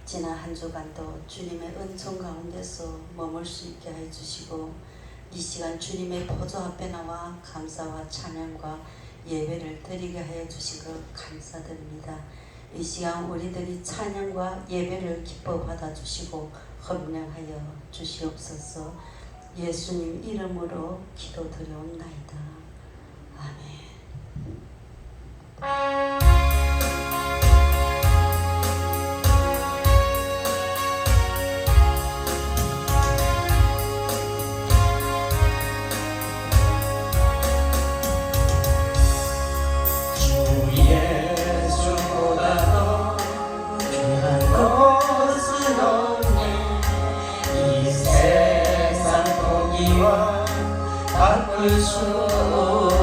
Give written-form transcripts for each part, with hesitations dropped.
지난 한 주간도 주님의 은총 가운데서 머물 수 있게 해주시고 이 시간 주님의 보좌 앞에 나와 감사와 찬양과 예배를 드리게 해주신 것 감사드립니다. 이 시간 우리들이 찬양과 예배를 기뻐 받아주시고 헌명하여 주시옵소서. 예수님 이름으로 기도드려옵나이다. 아멘. 바꿀 수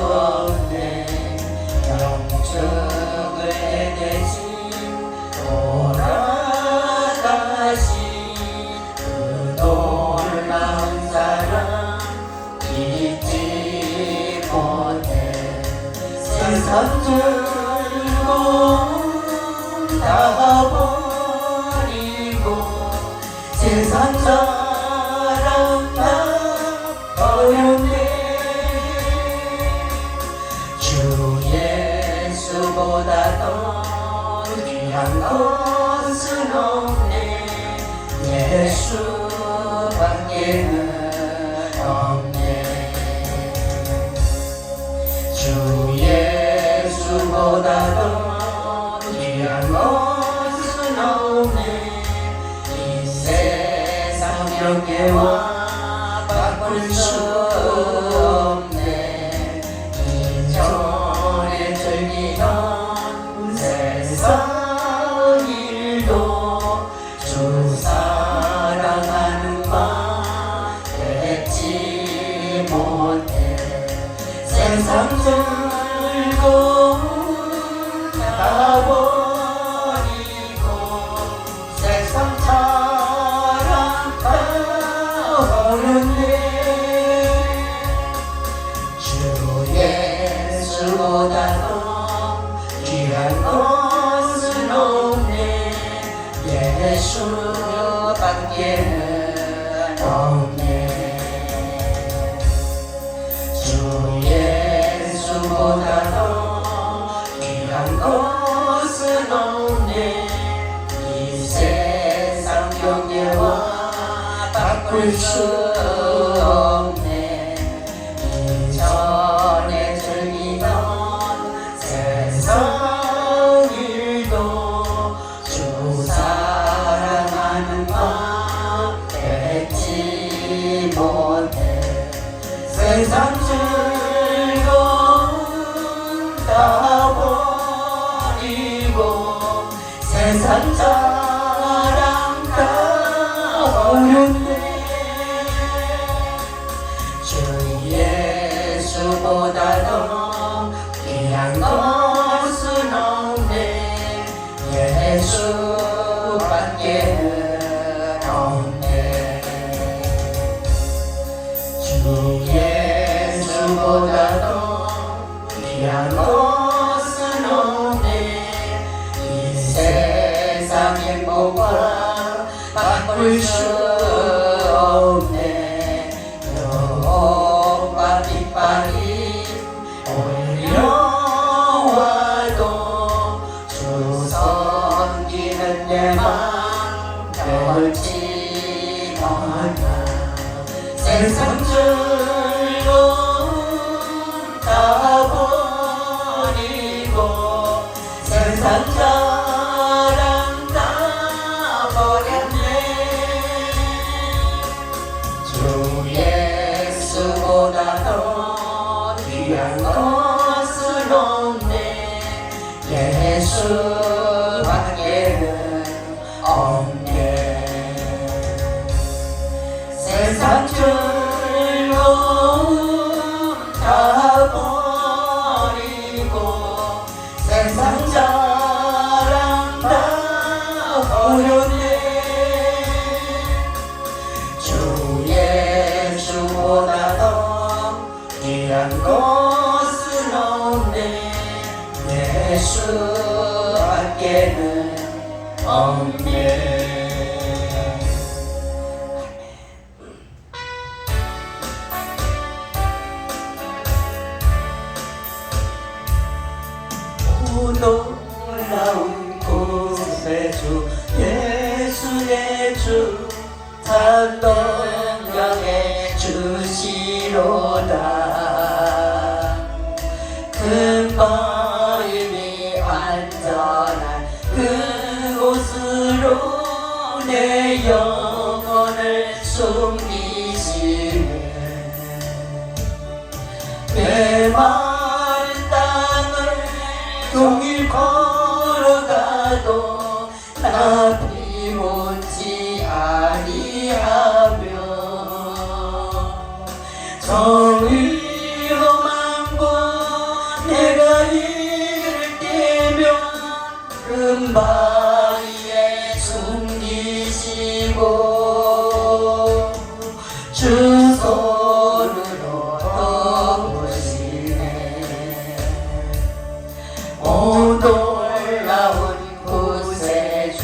없네. 영적을 내내신 돌아가신 그 놀라운 사랑 잊지 못해. 세상 즐거움 다 버리고 세상 사랑 다 버렸네. 보다 더 귀한 것은 없네. 예수밖에는 없네. 주 예수보다 더 귀한 것은 없네. 이 세상 명예와 바꿀 수 없네. 이전에 즐기던 세상 일도 주 사랑하는 맘 잊지 못해. 세상 즐거움 다 버리고 세상 사랑 다 버렸네. 주 예수보다 더 귀한 것은 없네. 예수밖에는 없네. 주 예수보다 더 귀한 것은 없네. 이 세상 경계와 바꿀 수 없네. 이전에 즐기던 세상 일도 주 사랑하는 맘 잊지 못해. 세상 즐거움 다 버리고 세상 사랑 다 버렸네. 주 예수보다 더 귀한 것은 없네. 예수밖에는 없네. 주 예수보다 더 귀한 것은 없네. 이 세상 행복과 바꿀 수 없네. 영혼과 빛발이 올려와도 주 섬기는 내 맘 별지 않아. 세상 즐거움 다 버리고 세상 사랑 다 버렸네. 주 예수보다 더 귀한 것은 없네. 예수밖에는 없네. 세상 즐거움 주 단동령에 주시로다. 근거임이 안전한 그곳으로 내 영혼을 숨기시네. 내 마른 땅을 종일 걸어가도 나 비웃지 아니하며 정의 험한 곳 내가 이를 때면 금바위에 숨기시고 주 손으로 덮으시네. 오 놀라운 구세주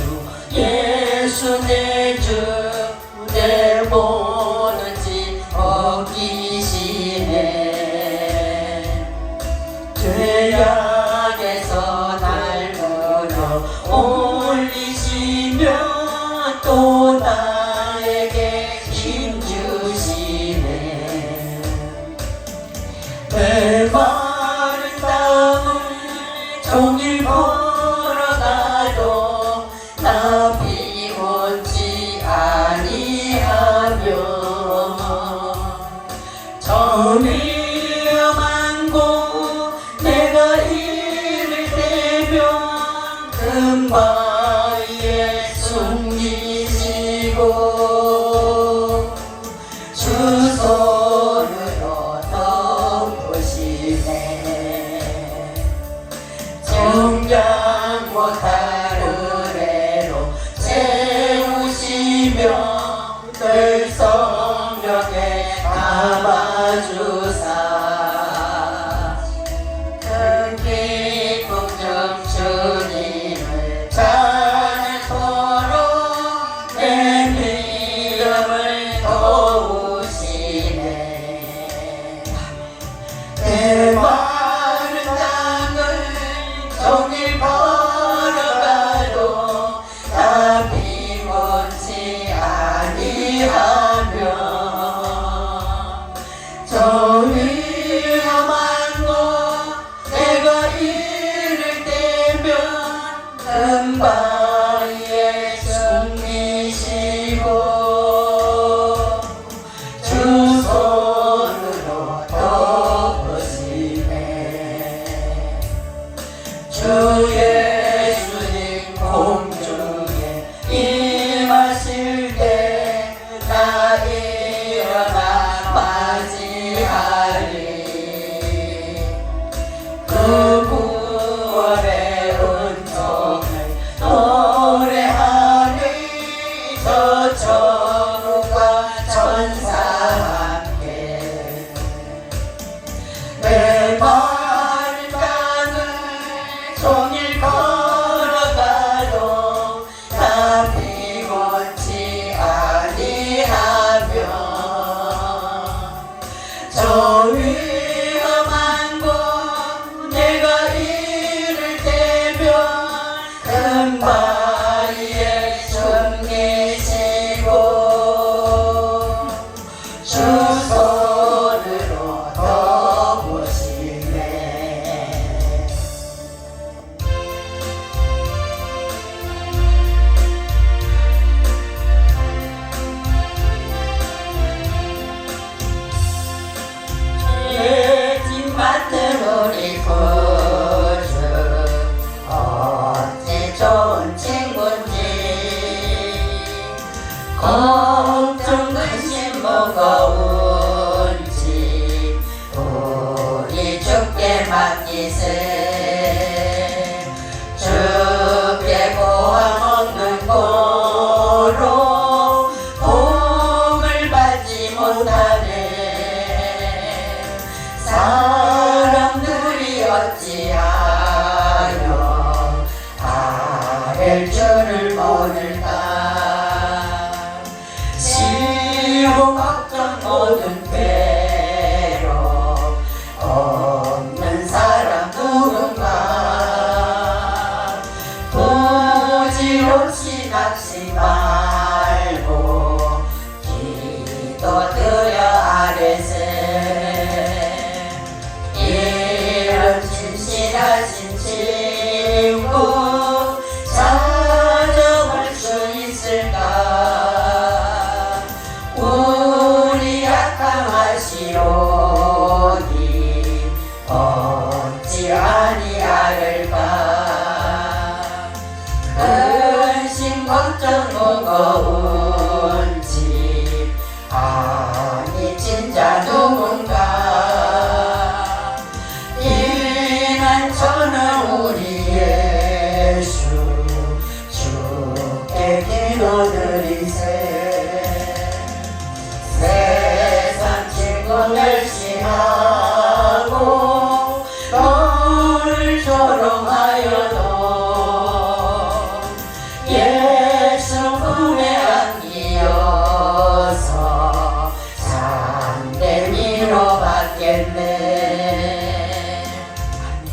예수 내 주 내 모든 짓 벗기시네. 죄악에서 날 끌어 올리시며 또 나에게 힘 주시네. 내 마른 땅을 종일 걸어가도 나 비웃지 아니하며 저 위험한 곳 내가 이를 때면 금바위에 숨기시고 주 손으로 덮으시네. 정량 못할 은혜로 채우시며 늘 성령에 감아주사 큰 기쁨 중 주님을 찬양토록 내 믿음을 도우시네. 내 마른 땅을 종일 걸어가도 나 비웃지 아니하며 저 위험한 곳 내가 이를 때면 금바위에 숨기시고 주 손으로 덮으시네. 주 예수님 공중에 임하실 때 나 일어나 맞이하리. 그 구원의 은총을 노래하리. 저 천국과 천사 함께 내 마른 땅을 종일 걸어가도 나 비웃지 아니하며 저 위험한 곳 내가 이를 때면 금바위에 숨기시고 주 손으로 덮으시네. 죄짐 맡은 우리 구주 어찌 좋은 친구인지 걱정 근심 무거운지 우리 주께 맡기세. 주께 보아 먹는 고로 복을 받지 못하네. 사람들이 어찌하여 아랠 줄을 모를까. 시험 걱정 모든 괴로 없는 사람 누군가. 부질없이 낙심 말라. 무거운 짐 아니 진짜 누군가 이난처는 우리 예수 주께 기도드리세 세상 친구 열심히 하고 너를 조롱하여도 예수 품에 안기어서 참된 위로받겠네. 아멘.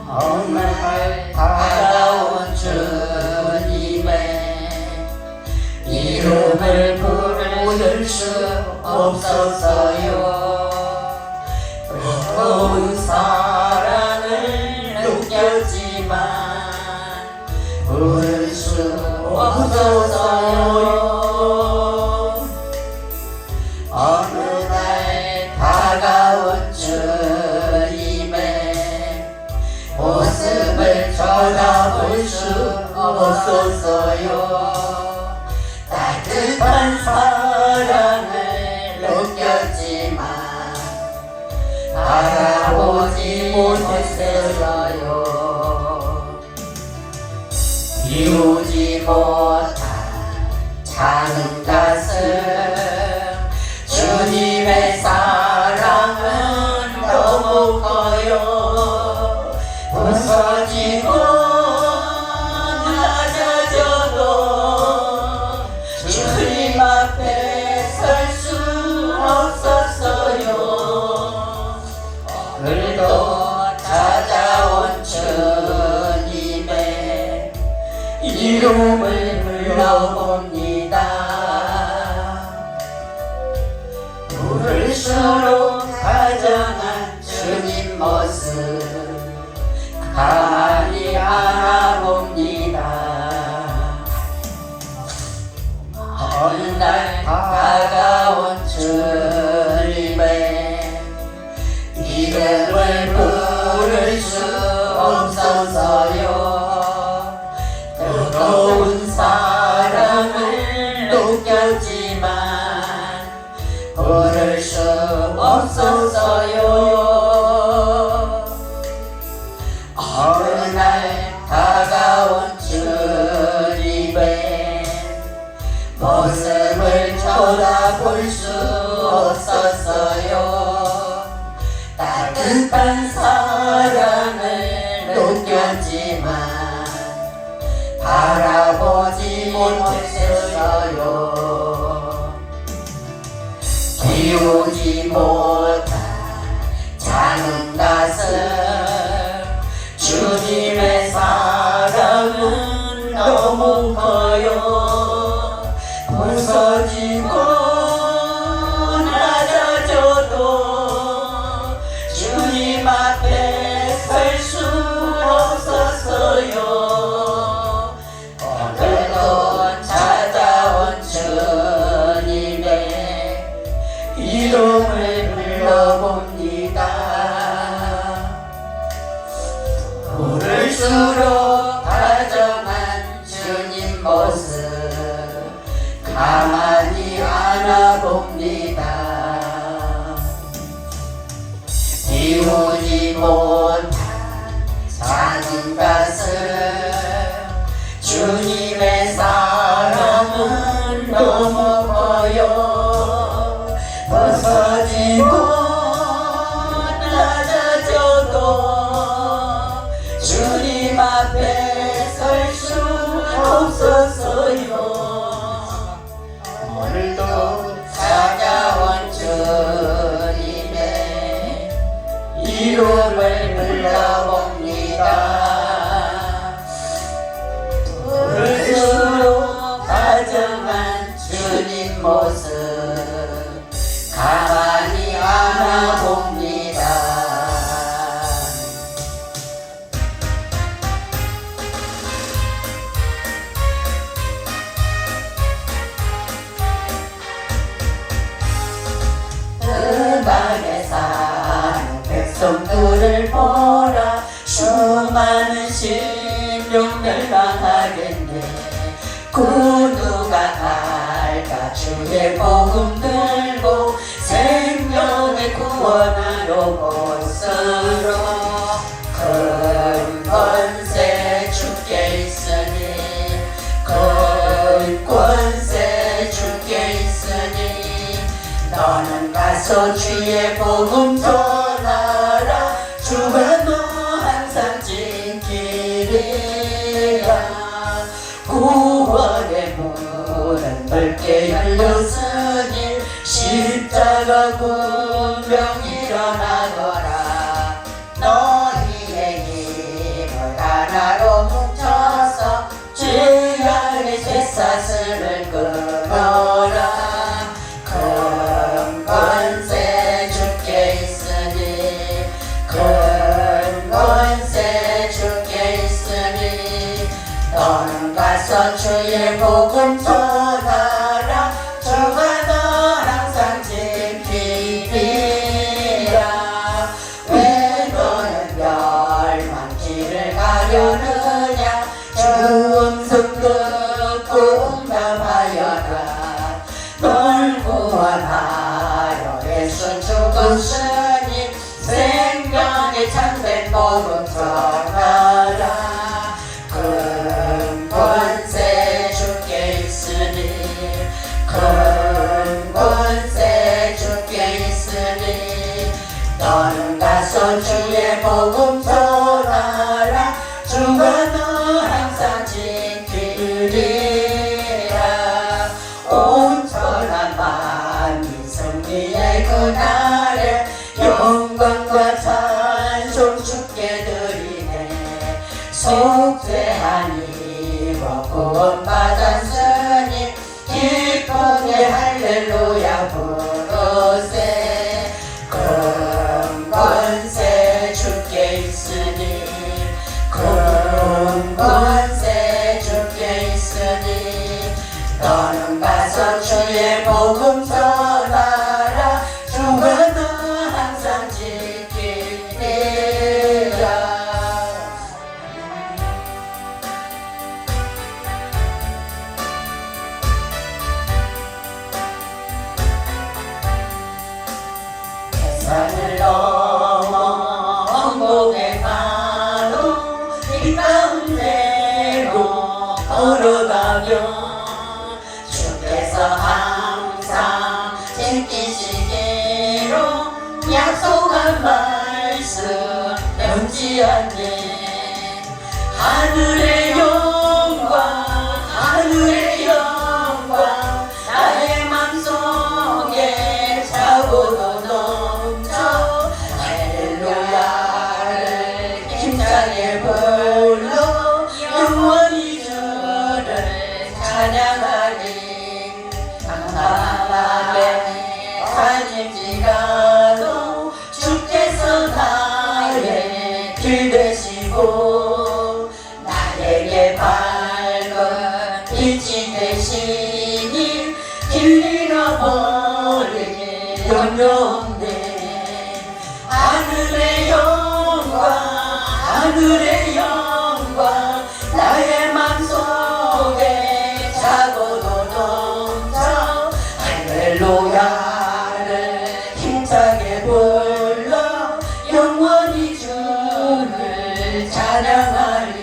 어느 날 다가온 주님의 이름을 부를 수 없었어요. 뜨거운 사랑을 느꼈지만 부를 수 없었어요. 어느 날 다가온 주님의 모습을 쳐다볼 수 없었어요. 따뜻한 사랑을 느꼈지만 알아보지 못했어요. 비우지 못한 작은 가슴 주님의 사랑은 너무 커요. 부서지고 낮아져도 주님 앞에 설 수 없었어요. 오늘도 찾아온 주님의 이름을 불러봅니다. 부를수록 다정한 주님 모습 가만히 알아봅니다. 어느 날 다가온 주님의 이름을 부를 수 없어서요. 뜨거운 사랑을 느꼈지만 부를 수 없었어요. 어느 날 다가온 주님의 모습을 쳐다볼 수 없었어요. 따뜻한 사랑을 느꼈지만 바라보지 못했어요. 비우지 못한 작은 가슴 주님의 사랑은 너무 커요. 부서지고 낮아져도 주님 앞에 설 수 없었어요. 오늘도 찾아온 주님의 이름을 불러봅니다. 부를수록 다정한 주님 모습 가만히 안아봅니다. 비우지 못한 작은 가슴 주님의 사랑은 너무 커요. 부서지고 낮아져도 주님 앞에 설 수 없었어요. 오늘도 찾아온 주님의 이름을 불러봅니다. 부를수록 다정한 주님 모습 가만히 안아보 그를 보라. 수많은 심령들 망하겠네. 그 누가 알까. 주의 복음 들고 생명의 구원하러 곳으로. 큰 권세 주께 있으니, 큰 권세 주께 있으니, 너는 가서 주의 복음 전하라. 주가 너 항상 지키리라. 구원의 문은 넓게 열렸으니 십자가 군병 일어나거라. 너희의 힘을 하나로 뭉쳐서 죄 안의 쇠사슬을 끊어라. 큰 권세 주께 있으니, 큰 권세 주께 있으니, 너는 가서 주의 복음 전하라. 주가 너 항상 지키리라. 왜 너는 멸망길을 가려느냐. 주 음성 듣고 응답하여라. 널 구원하려 애써 죽으시니 생명의 참된 복음 전하라. 큰 권세 주께 있으니, 큰 권세 주께 있으니, 너는 가서 주의 복음 전하라. 주가 너 항상 지키리라. 온전한 만민 승리의 그날에 영광과 찬송 주께 드리네. 속죄하니 구원받았으니 기쁘게 할렐루야 부르세. 큰 권세 주께 있으니, 큰 권세 주께 있으니, 너는 가서 주의 복음 전하라. 주가 너 항상 지키리라. 산을 넘어 왕복의 가도 이 가운데로 걸어가며 주께서 항상 지키시기로 약속한 말씀 변치 않네. 하늘의 영광, 하늘의 영광, 나의 맘속에 차고도 넘쳐. 할렐루야를 힘차게 불러 영원히 주를 찬양하리. 강함에 가짐지가도 주께서 나의 길 되시고, 나에게 밝은 빛이 되시니 길 잃어버린 염려 없네. 하늘의 영광, 하늘의 영광, 나의 맘속에 차고도 넘쳐. 할렐루야를 힘차게 불러 영원히 주를 찬양하리.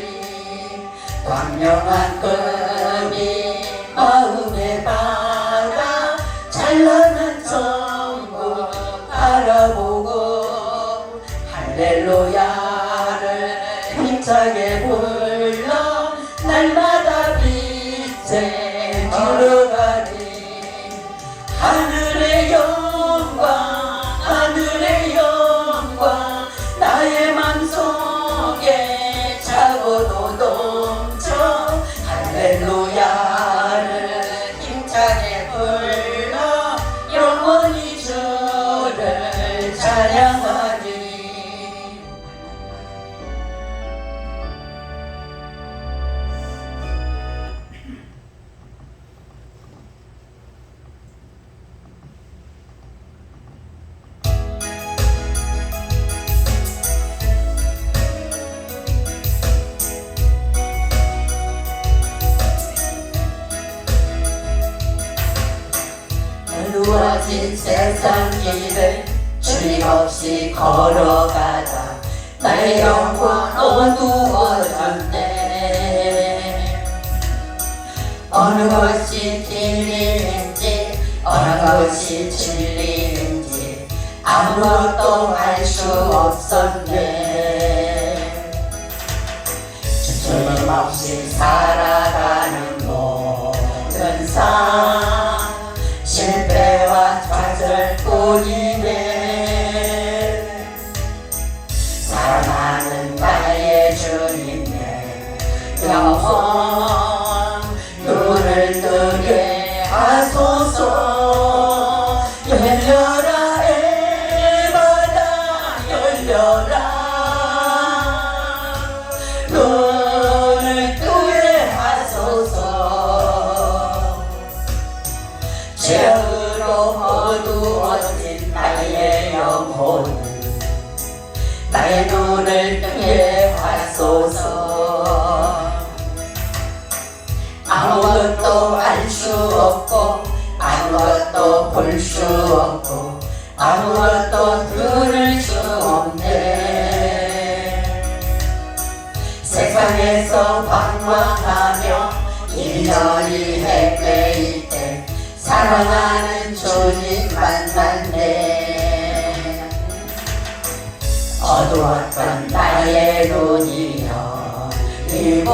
광명한 금이 마음에 받아 찬란한 천국 바라보고, 할렐루야를 힘차게 불러 날마다 빛에 들어가리. 하늘의 영광, 하늘의 영광, 나의 맘속에 차고도 넘쳐. 할렐루야를 힘차게 불러 영원히 주를 찬양하리. 긴 세상 길을 주님 없이 걸어가다 나의 영혼 어두워졌네. 어느 것이 길인지 어느 것이 진리인지 아무것도 알 수 없었네. 주님 없이 살아가는 모든 삶 실패와 좌절뿐이네. 사랑하는 나의 주님의 영혼 눈을 뜨게 하소서. 열려라 에바다 열려라. 눈을 뜨게 하소서. 죄악으로 어두워진 나의 영혼 나의 눈을 뜨게 하소서. 아무것도 알 수 없고 아무것도 볼 수 없고 아무것도 들을 수 없네. 세상에서 방황하며 이리저리 헤매일 때 사랑하는 주님 만났네. 어두웠던 나의 눈이 열리고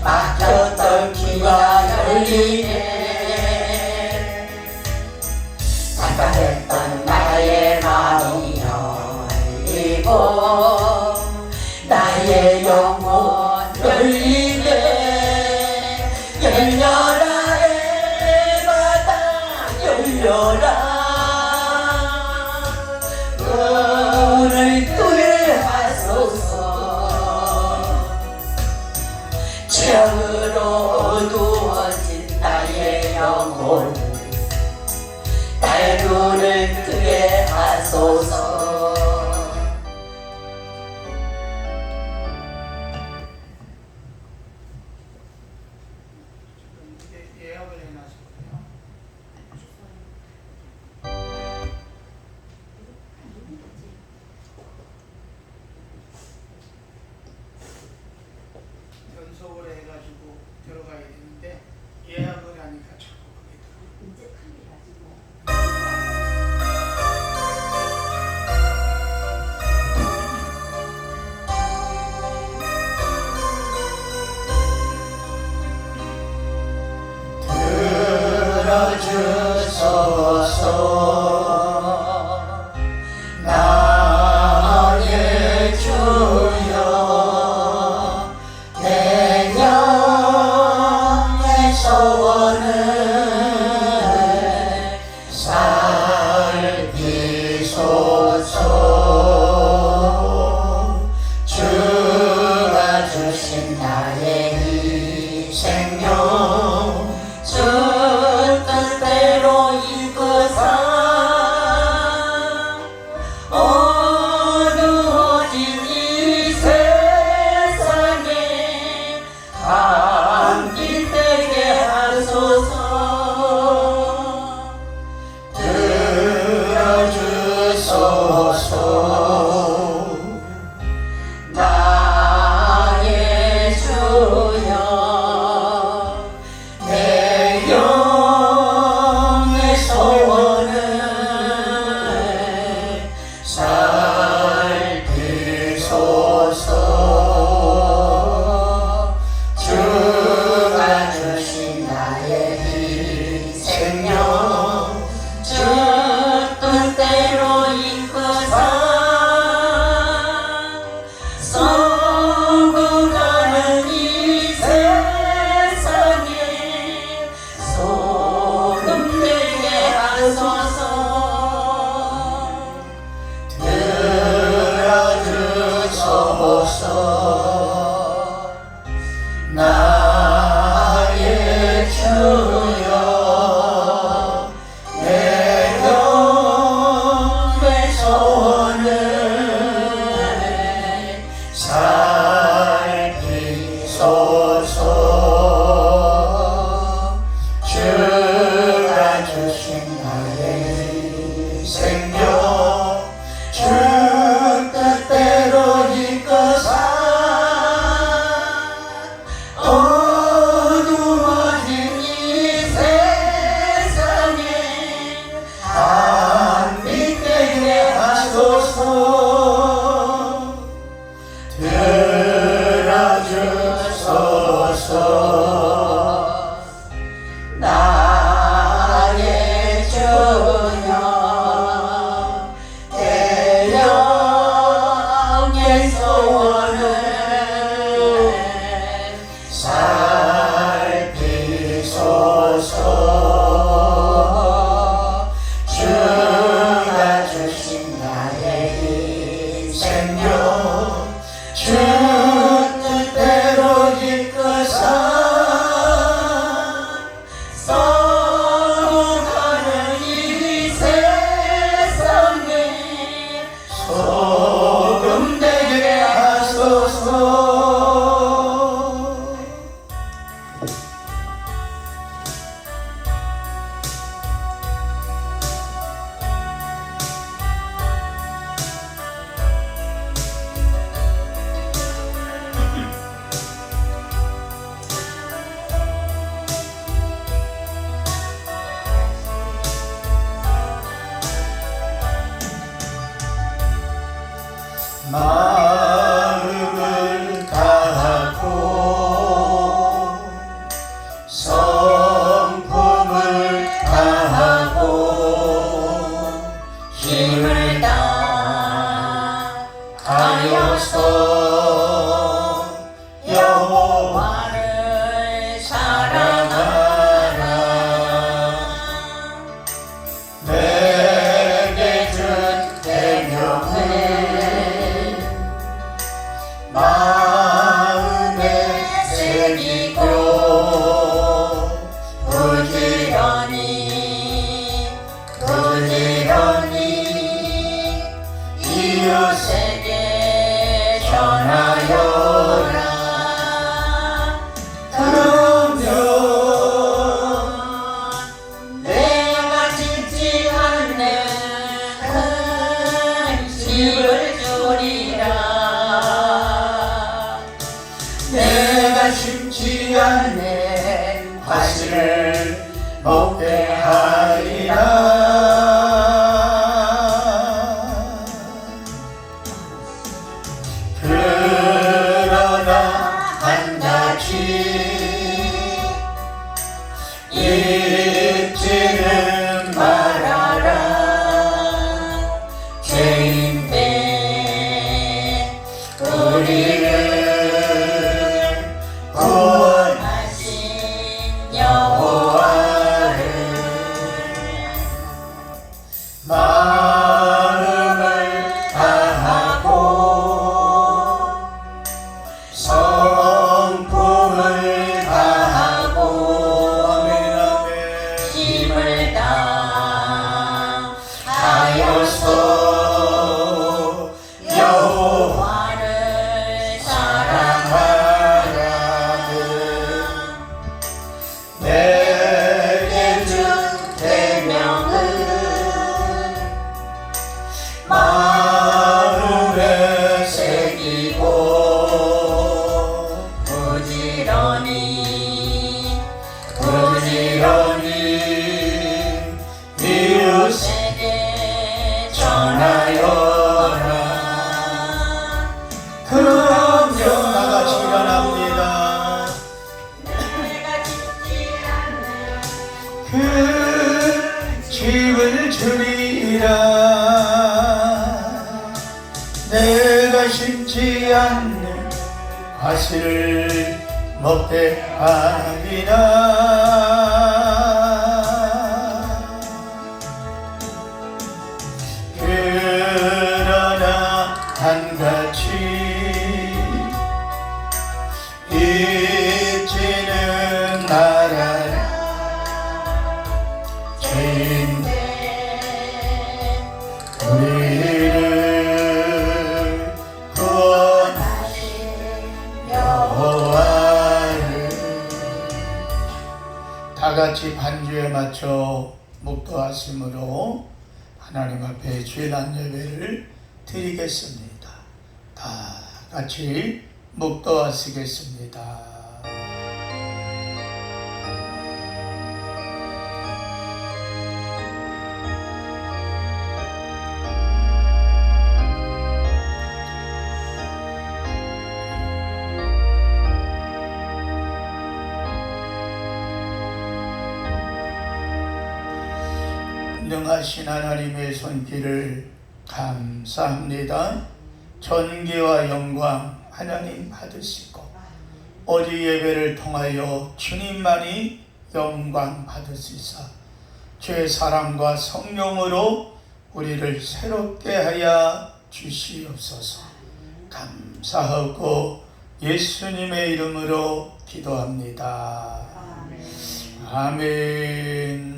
막혔던 귀가 열리네. 답답했던 나의 마음이 열리고 나의 영혼 열리네. 열려라 에바다 열려라. 눈을 뜨게 하소서. 죄악으로 어두워진 나의 영혼 나의 눈을 뜨게 하소서. 예약을 해놨었고요. 연속을 해가지고 들어가야 되는데 예약을 하니까 자꾸 그게 들어주소서. 나의 주여 내 영의 소원을 살피소서. 주가 주신 나의 이 생명 주 뜻대로 이끄사 어두워진 이 세상에 함께 되게 하소서. 들어주소서. 나의 주여 내 영의 소원을 살피소서. 주가 주신 나의 이 생명 주 뜻대로 이끄사 썩어가는 이 세상에 소금 되게 하소서. 하소서 들어주소서 나의 주여 대령의 소원을 살피소서 주가 주신 나의 인생여 주 뜻대로 이끌사 써가는 이 세상에 소금 되게 하소서. 마음을 다하고 성품을 다하고 힘을 다하여서 여호와를 사랑하라. 내게 준 계명을 마음에 새기고 부지런히 이웃에게 전하여라. 그러면 내가 짓지 않는 큰 집을 주리라. 내가 심지 않는 과실을 먹게 하리라. 그러나 한 가지 잊지는 말아라. 죄인된 우리를 구원하신 여호와를 마음을 다하고 성품을 다하고 힘을 다하여서 여호와를 사랑하라. 내게 준 계명을 마음에 새기고 부지런히 이웃에게 전하여라. 그러면 나같이 일어납니다. 내가 짓지 않는 그 집을 주리라. 내가 심지 않는 과실을 먹게 하리라. 그러나 한 가지 잊지는 말아라. 죄인된 우리를 구원하신 여호와를. 다같이 반주에 맞춰 묵도하심으로 하나님 앞에 죄난 예배를 드리겠습니다. 다 같이 묵도하시겠습니다. 전능하신 하나님의 손길을 감사합니다. 존귀와 영광 하나님 받으시고 오직 예배를 통하여 주님만이 영광 받으시사 주의 사랑과 성령으로 우리를 새롭게 하여 주시옵소서. 감사하고 예수님의 이름으로 기도합니다. 아멘.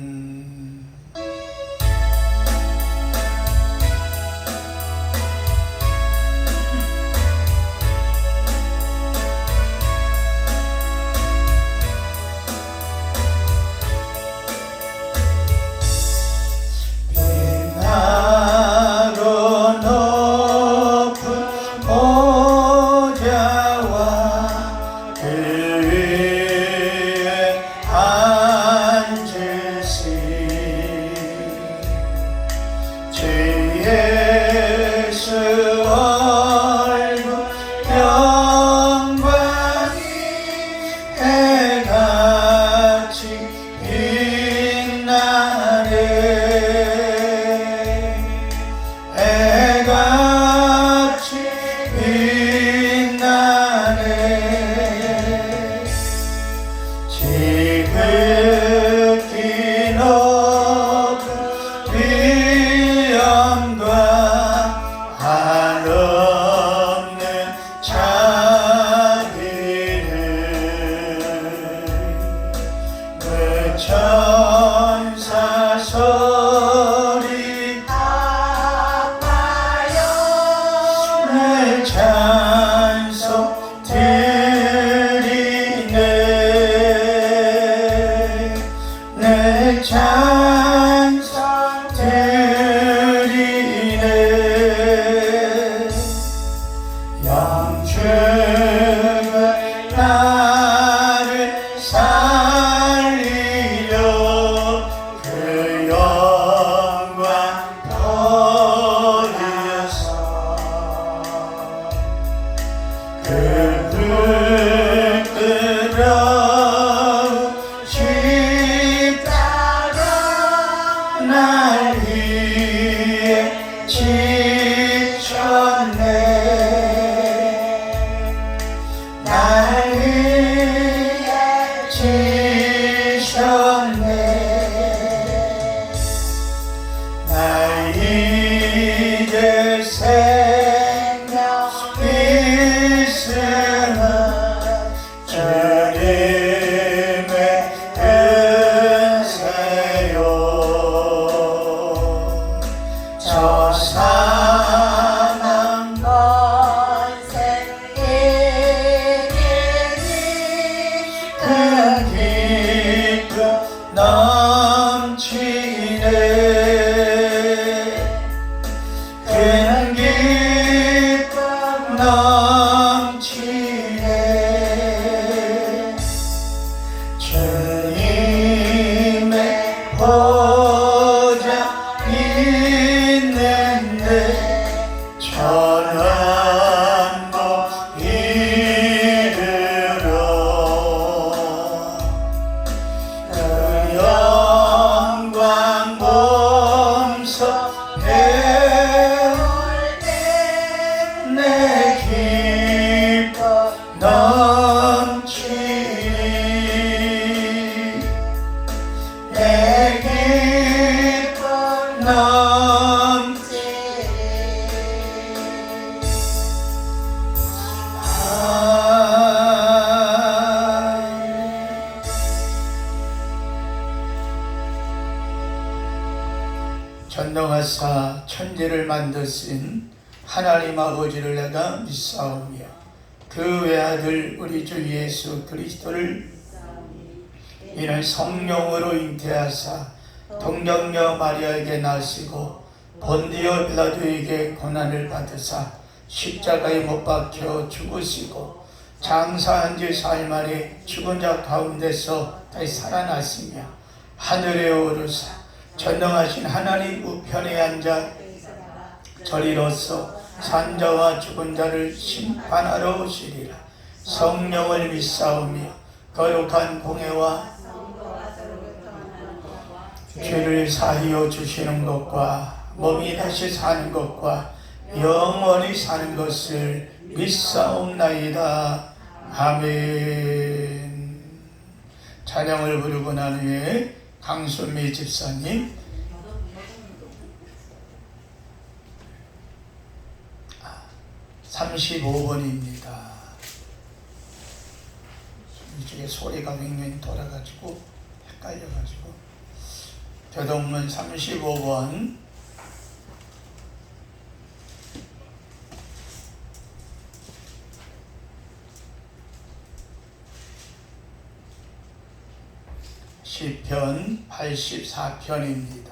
전능하사 천지를 만드신 하나님 아버지를 내가 믿사오며 그 외아들 우리 주 예수 그리스도를 이는 성령으로 잉태하사 동정녀 마리아에게 나시고 본디오 빌라도에게 고난을 받으사 십자가에 못 박혀 죽으시고 장사한 지 4일 만에 죽은 자 가운데서 다시 살아나시며 하늘에 오르사 전능하신 하나님 우편에 앉아 저리로서 산자와 죽은 자를 심판하러 오시리라. 성령을 믿사오며 거룩한 공회와 죄를 사하여 주시는 것과 몸이 다시 사는 것과 영원히 사는 것을 믿사옵나이다. 아멘. 찬양을 부르고 난 후에 강순미 집사님 35번입니다. 이쪽에 소리가 맹맹 돌아가지고 헷갈려가지고 교동문 35번 10편 84편입니다.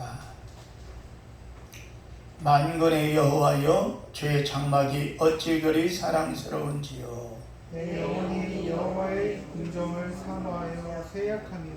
만군의 여호와여, 주의 장막이 어찌 그리 사랑스러운지요. 내 영혼이 여호와의 긍정을 사모하여 쇠약하며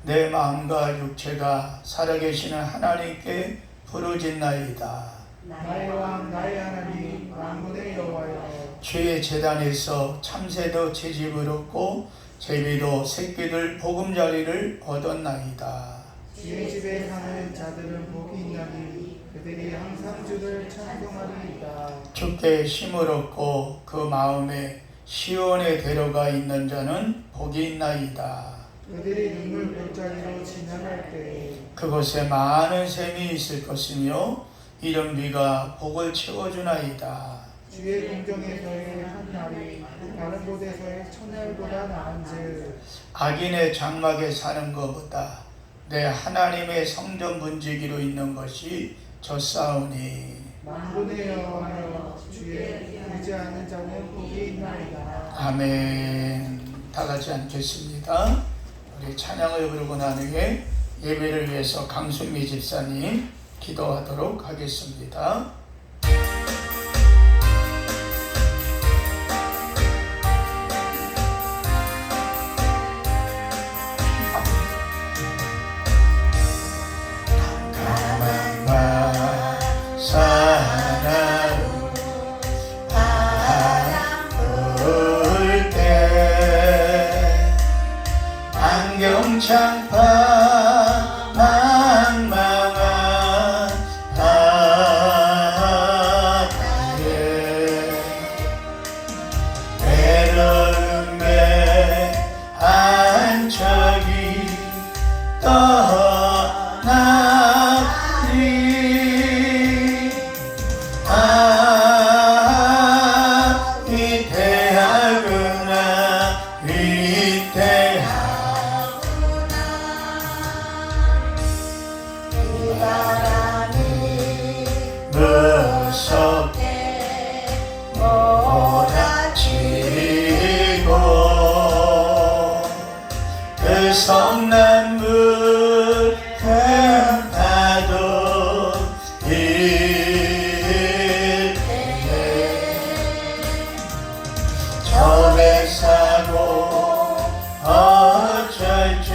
내 마음과 육체가 살아계시는 하나님께 부르짖나이다. 나의 왕 나의 하나님 만군의 여호와여, 주의 제단에서 참새도 채집을 얻고 제비도 새끼들 보금자리를 얻었나이다. 주의 집에 사는 자들은 복이 있나니 그들이 항상 주를 찬송하리이다. 주께 힘을 얻고 그 마음에 시온에 데려가 있는 자는 복이 있나이다. 그들이 눈물 골짜기로 지나갈 때에 그곳에 많은 샘이 있을 것이며 이른 비가 복을 채워주나이다. 주의 공정에서의 한 날이 다른 곳에서의 천날보다 나은즉 악인의 장막에 사는 것보다 내 하나님의 성전 분지기로 있는 것이 좋사오니. 만군의 여호와여, 주의 의지하는 자는 복이 있나이다. 아멘. 다 같이 앉겠습니다. 우리 찬양을 부르고 난 후에 예배를 위해서 강순미 집사님 기도하도록 하겠습니다. 장파 망망한 바다에 외로움에 한 척이 떠나리. 위대하구나 위대하구나. 무섭게 몰아치고 그 성난물 큰 파도 일때 저배 사고 어쩔 줄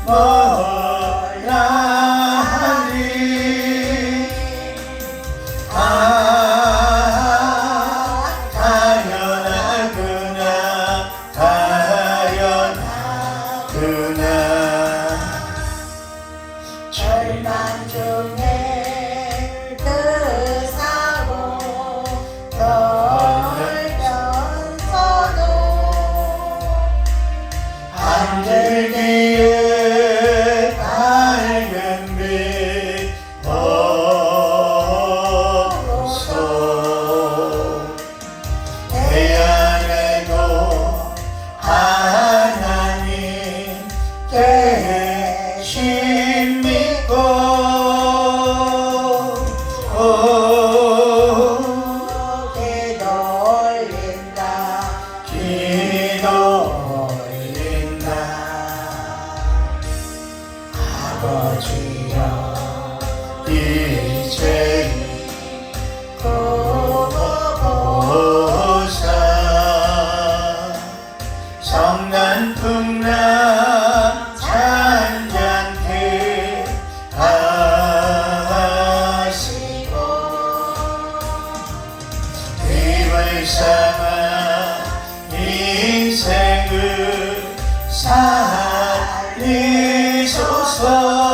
몰라. 절망 중에 뜨사고 떨면서도 한줄기에 밝은 빛 보소. 태양에도 하나님 계신 믿고 기도 올린다. 아버지여 이제 보고보사 성난풍랑 잔잔케 하시고 입을 삼아 인생을 살리소서.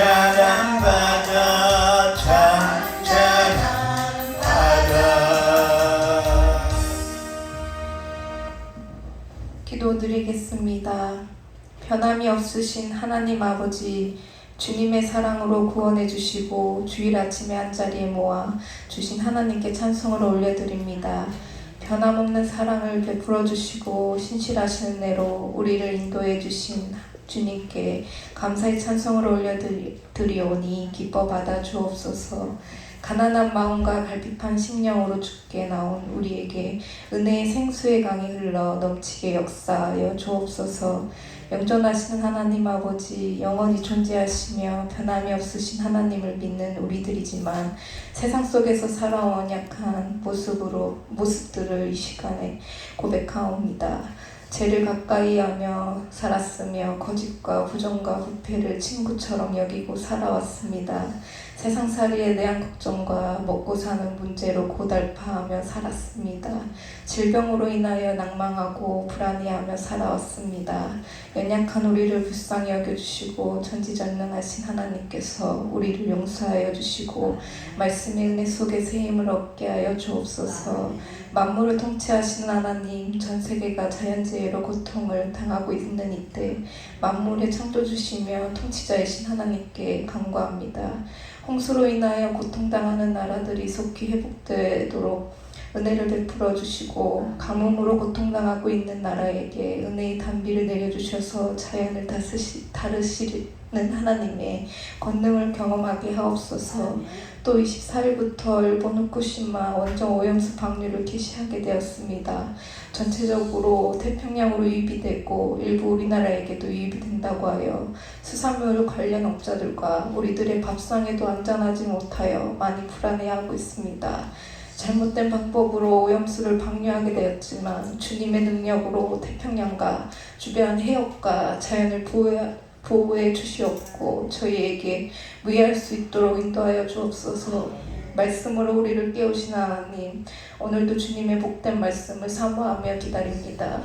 찬양받아 찬양받아. 기도드리겠습니다. 변함이 없으신 하나님 아버지, 주님의 사랑으로 구원해 주시고 주일 아침에 한자리에 모아 주신 하나님께 찬송을 올려드립니다. 변함없는 사랑을 베풀어 주시고 신실하신 은혜로 우리를 인도해 주신 주님께 감사의 찬송을 올려드리오니 기뻐 받아 주옵소서. 가난한 마음과 갈비판 심령으로 주께 나온 우리에게 은혜의 생수의 강이 흘러 넘치게 역사하여 주옵소서. 영존하시는 하나님 아버지, 영원히 존재하시며 변함이 없으신 하나님을 믿는 우리들이지만 세상 속에서 살아온 약한 모습들을 이 시간에 고백하옵니다. 죄를 가까이 하며 살았으며 거짓과 부정과 부패를 친구처럼 여기고 살아왔습니다. 세상살이에 대한 걱정과 먹고 사는 문제로 고달파하며 살았습니다. 질병으로 인하여 낭망하고 불안해하며 살아왔습니다. 연약한 우리를 불쌍히 여겨주시고 전지전능하신 하나님께서 우리를 용서하여 주시고 말씀의 은혜 속에 새 힘을 얻게 하여 주옵소서. 만물을 통치하시는 하나님, 전 세계가 자연재해로 고통을 당하고 있는 이때 만물의 창조주시며 통치자이신 하나님께 간구합니다. 홍수로 인하여 고통당하는 나라들이 속히 회복되도록 은혜를 베풀어 주시고 가뭄으로 고통당하고 있는 나라에게 은혜의 단비를 내려주셔서 자연을 다스리는 하나님의 권능을 경험하게 하옵소서. 또 24일부터 일본 후쿠시마 원전 오염수 방류를 개시하게 되었습니다. 전체적으로 태평양으로 유입이 되고 일부 우리나라에게도 유입이 된다고 하여 수산물 관련 업자들과 우리들의 밥상에도 안전하지 못하여 많이 불안해하고 있습니다. 잘못된 방법으로 오염수를 방류하게 되었지만 주님의 능력으로 태평양과 주변 해역과 자연을 보호해 주시옵고 저희에게 무해할 수 있도록 인도하여 주옵소서. 말씀으로 우리를 깨우신 하나님, 오늘도 주님의 복된 말씀을 사모하며 기다립니다.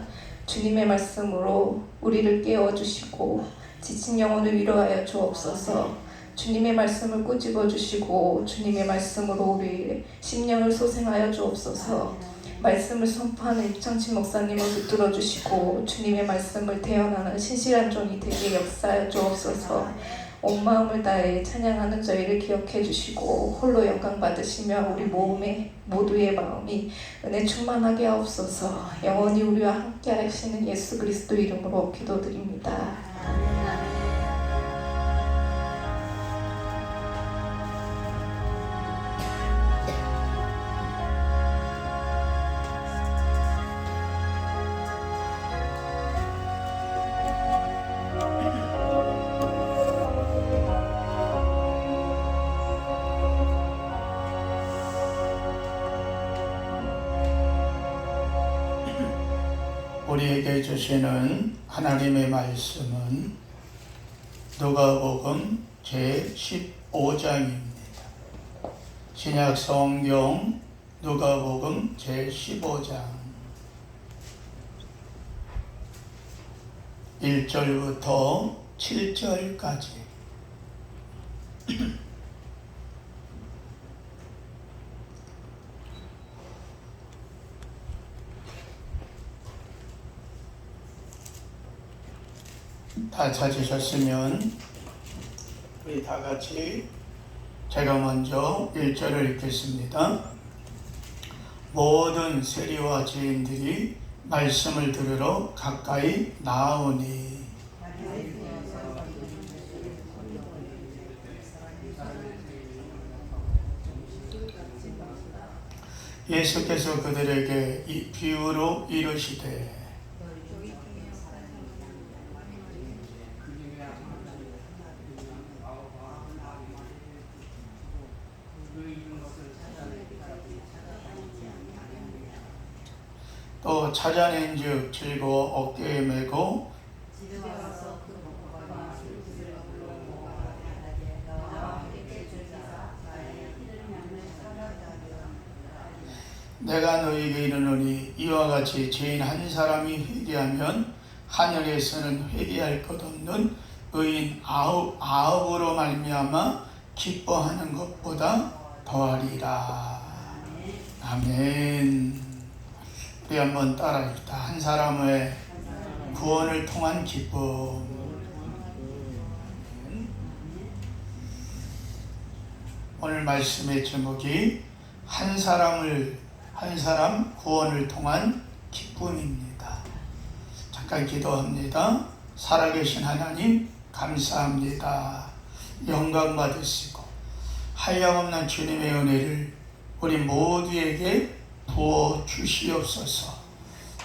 주님의 말씀으로 우리를 깨워주시고 지친 영혼을 위로하여 주옵소서. 주님의 말씀을 꼬집어 주시고 주님의 말씀으로 우리의 심령을 소생하여 주옵소서. 말씀을 선포하는 입창신 목사님을 붙들어 주시고 주님의 말씀을 대언하는 신실한 종이 되게 역사하여 주옵소서. 온 마음을 다해 찬양하는 저희를 기억해 주시고 홀로 영광 받으시며 우리 모두의 마음이 은혜 충만하게 하옵소서. 영원히 우리와 함께 하시는 예수 그리스도 이름으로 기도드립니다. 우리에게 주시는 하나님의 말씀은 누가복음 제15장입니다. 신약 성경 누가복음 제15장 1절부터 7절까지 다 찾으셨으면 우리 다 같이 제가 먼저 1절을 읽겠습니다. 모든 세리와 죄인들이 말씀을 들으러 가까이 나오니 예수께서 그들에게 이 비유로 이르시되 또 찾아낸즉 들고 어깨에 메고 내가 너희에게 이르노니 이와 같이 죄인 한 사람이 회개하면 하늘에서는 회개할 것 없는 의인 아홉으로 말미암아 기뻐하는 것보다 더하리라. 아멘. 우리 한번 따라합시다. 한 사람의 구원을 통한 기쁨. 오늘 말씀의 제목이 한 사람 구원을 통한 기쁨입니다. 잠깐 기도합니다. 살아계신 하나님 감사합니다. 영광 받으시고 한량없는 주님의 은혜를 우리 모두에게 부어 주시옵소서.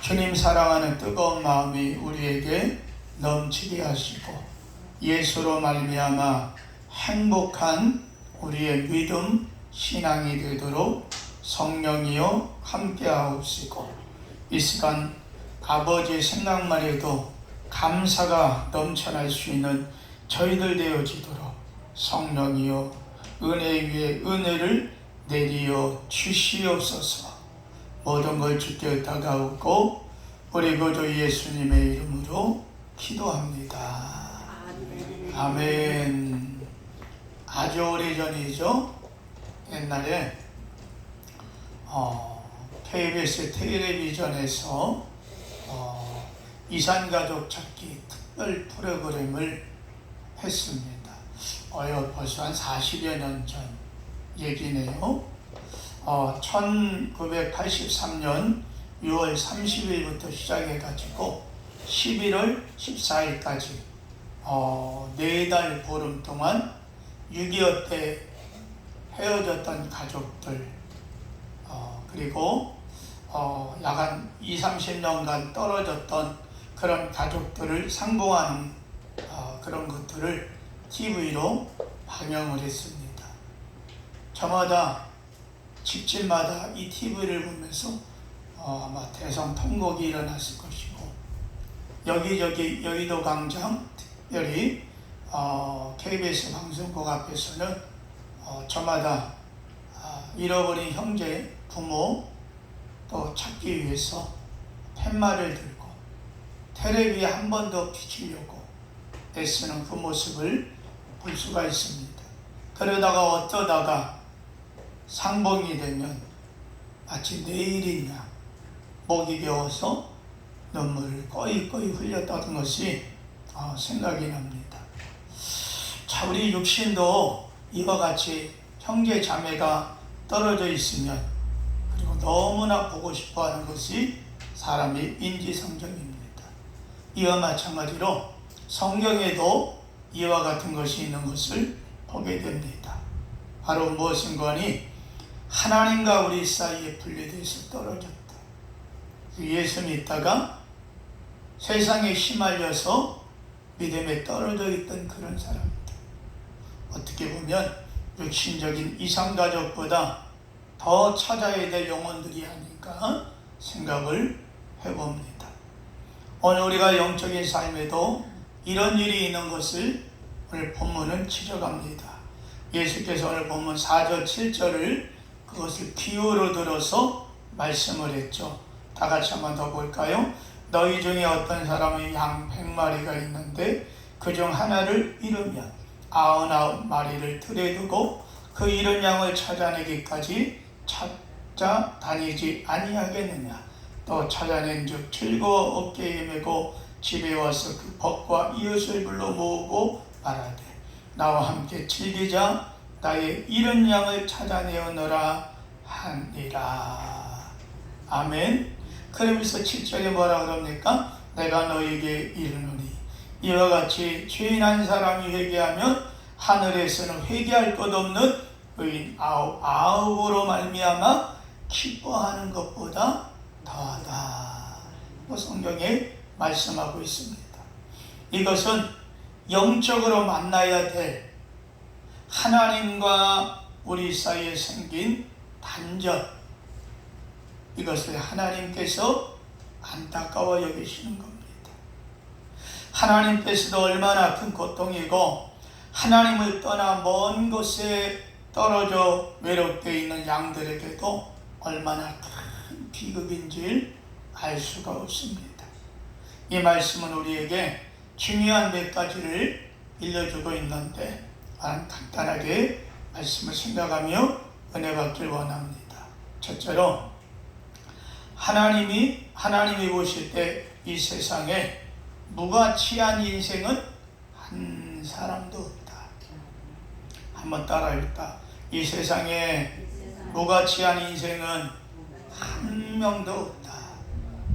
주님 사랑하는 뜨거운 마음이 우리에게 넘치게 하시고 예수로 말미암아 행복한 우리의 믿음, 신앙이 되도록 성령이여 함께하옵시고 이 시간 아버지의 생각만 해도 감사가 넘쳐날 수 있는 저희들 되어지도록 성령이여 은혜 위에 은혜를 내리어 주시옵소서. 모든 걸 주께 다가오고 우리 구주 예수님의 이름으로 기도합니다. 아멘. 아주 오래전이죠. 옛날에 KBS 텔레비전에서 이산가족 찾기 특별 프로그램을 했습니다. 벌써 한 40여 년 전 얘기네요. 1983년 6월 30일부터 시작해가지고 11월 14일까지 4달 보름 동안 6.25 때 헤어졌던 가족들 그리고 약 한 20-30년간 떨어졌던 그런 가족들을 상봉하는 그런 것들을 TV로 방영을 했습니다. 저마다 집집마다 이 TV를 보면서 아마 대성통곡이 일어났을 것이고 여기저기 여의도 광장 특별히 KBS 방송국 앞에서는 저마다 잃어버린 형제, 부모 또 찾기 위해서 팻말을 들고 텔레비에 한 번 더 비치려고 애쓰는 그 모습을 볼 수가 있습니다. 그러다가 어쩌다가 상봉이 되면 마치 내일이냐 목이 겨워서 눈물을 꺼이꺼이 흘렸다는 것이 생각이 납니다. 자, 우리 육신도 이와 같이 형제 자매가 떨어져 있으면 그리고 너무나 보고 싶어하는 것이 사람의 인지상정입니다. 이와 마찬가지로 성경에도 이와 같은 것이 있는 것을 보게 됩니다. 바로 무엇인가니 하나님과 우리 사이에 분리돼서 떨어졌다. 예수 믿다가 세상에 휘말려서 믿음에 떨어져 있던 그런 사람들. 어떻게 보면 육신적인 이상가족보다 더 찾아야 될 영혼들이 아닐까 생각을 해봅니다. 오늘 우리가 영적인 삶에도 이런 일이 있는 것을 오늘 본문은 지적합니다. 예수께서 오늘 본문 4절 7절을 그것을 비유로 들어서 말씀을 했죠. 다 같이 한번 더 볼까요? 너희 중에 어떤 사람이 양 100마리가 있는데 그중 하나를 잃으면 99마리를 들에 두고 그 잃은 양을 찾아내기까지 찾아다니지 아니하겠느냐. 또 찾아낸즉 즐거워 어깨에 메고 집에 와서 그 벗과 이웃을 불러 모으고 말하되 나와 함께 즐기자. 나의 잃은 양을 찾아내오너라 하니라. 아멘. 그러면서 7절에 뭐라 그럽니까? 내가 너에게 이르노니 이와 같이 죄인 한 사람이 회개하면 하늘에서는 회개할 것 없는 의인 아홉으로 말미암아 기뻐하는 것보다 더하다. 성경에 말씀하고 있습니다. 이것은 영적으로 만나야 될 하나님과 우리 사이에 생긴 단절, 이것을 하나님께서 안타까워 여기시는 겁니다. 하나님께서도 얼마나 큰 고통이고 하나님을 떠나 먼 곳에 떨어져 외롭게 있는 양들에게도 얼마나 큰 비극인지 알 수가 없습니다. 이 말씀은 우리에게 중요한 몇 가지를 일러주고 있는데 간단하게 말씀을 생각하며 은혜 받길 원합니다. 첫째로 하나님이 보실 때 이 세상에 무가치한 인생은 한 사람도 없다. 한번 따라 읽다. 이 세상에 무가치한 인생은 한 명도 없다.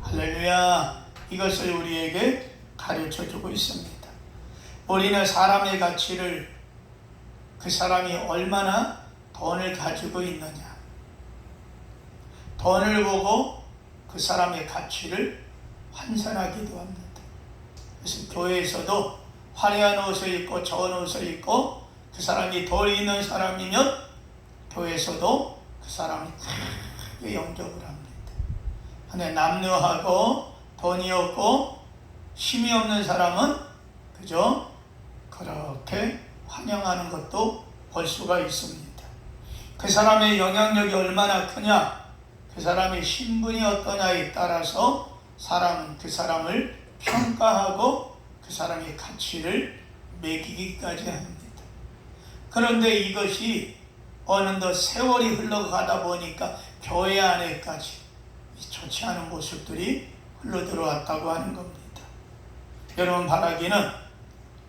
할렐루야. 이것을 우리에게 가르쳐주고 있습니다. 우리는 사람의 가치를 그 사람이 얼마나 돈을 가지고 있느냐, 돈을 보고 그 사람의 가치를 환산하기도 합니다. 그래서 교회에서도 화려한 옷을 입고 좋은 옷을 입고 그 사람이 돈이 있는 사람이면 교회에서도 그 사람이 크게 영접을 합니다. 근데 남녀하고 돈이 없고 힘이 없는 사람은 그저 그렇게 환영하는 것도 볼 수가 있습니다. 그 사람의 영향력이 얼마나 크냐, 그 사람의 신분이 어떠냐에 따라서 사람은 그 사람을 평가하고 그 사람의 가치를 매기기까지 합니다. 그런데 이것이 어느덧 세월이 흘러가다 보니까 교회 안에까지 좋지 않은 모습들이 흘러들어왔다고 하는 겁니다. 여러분 바라기는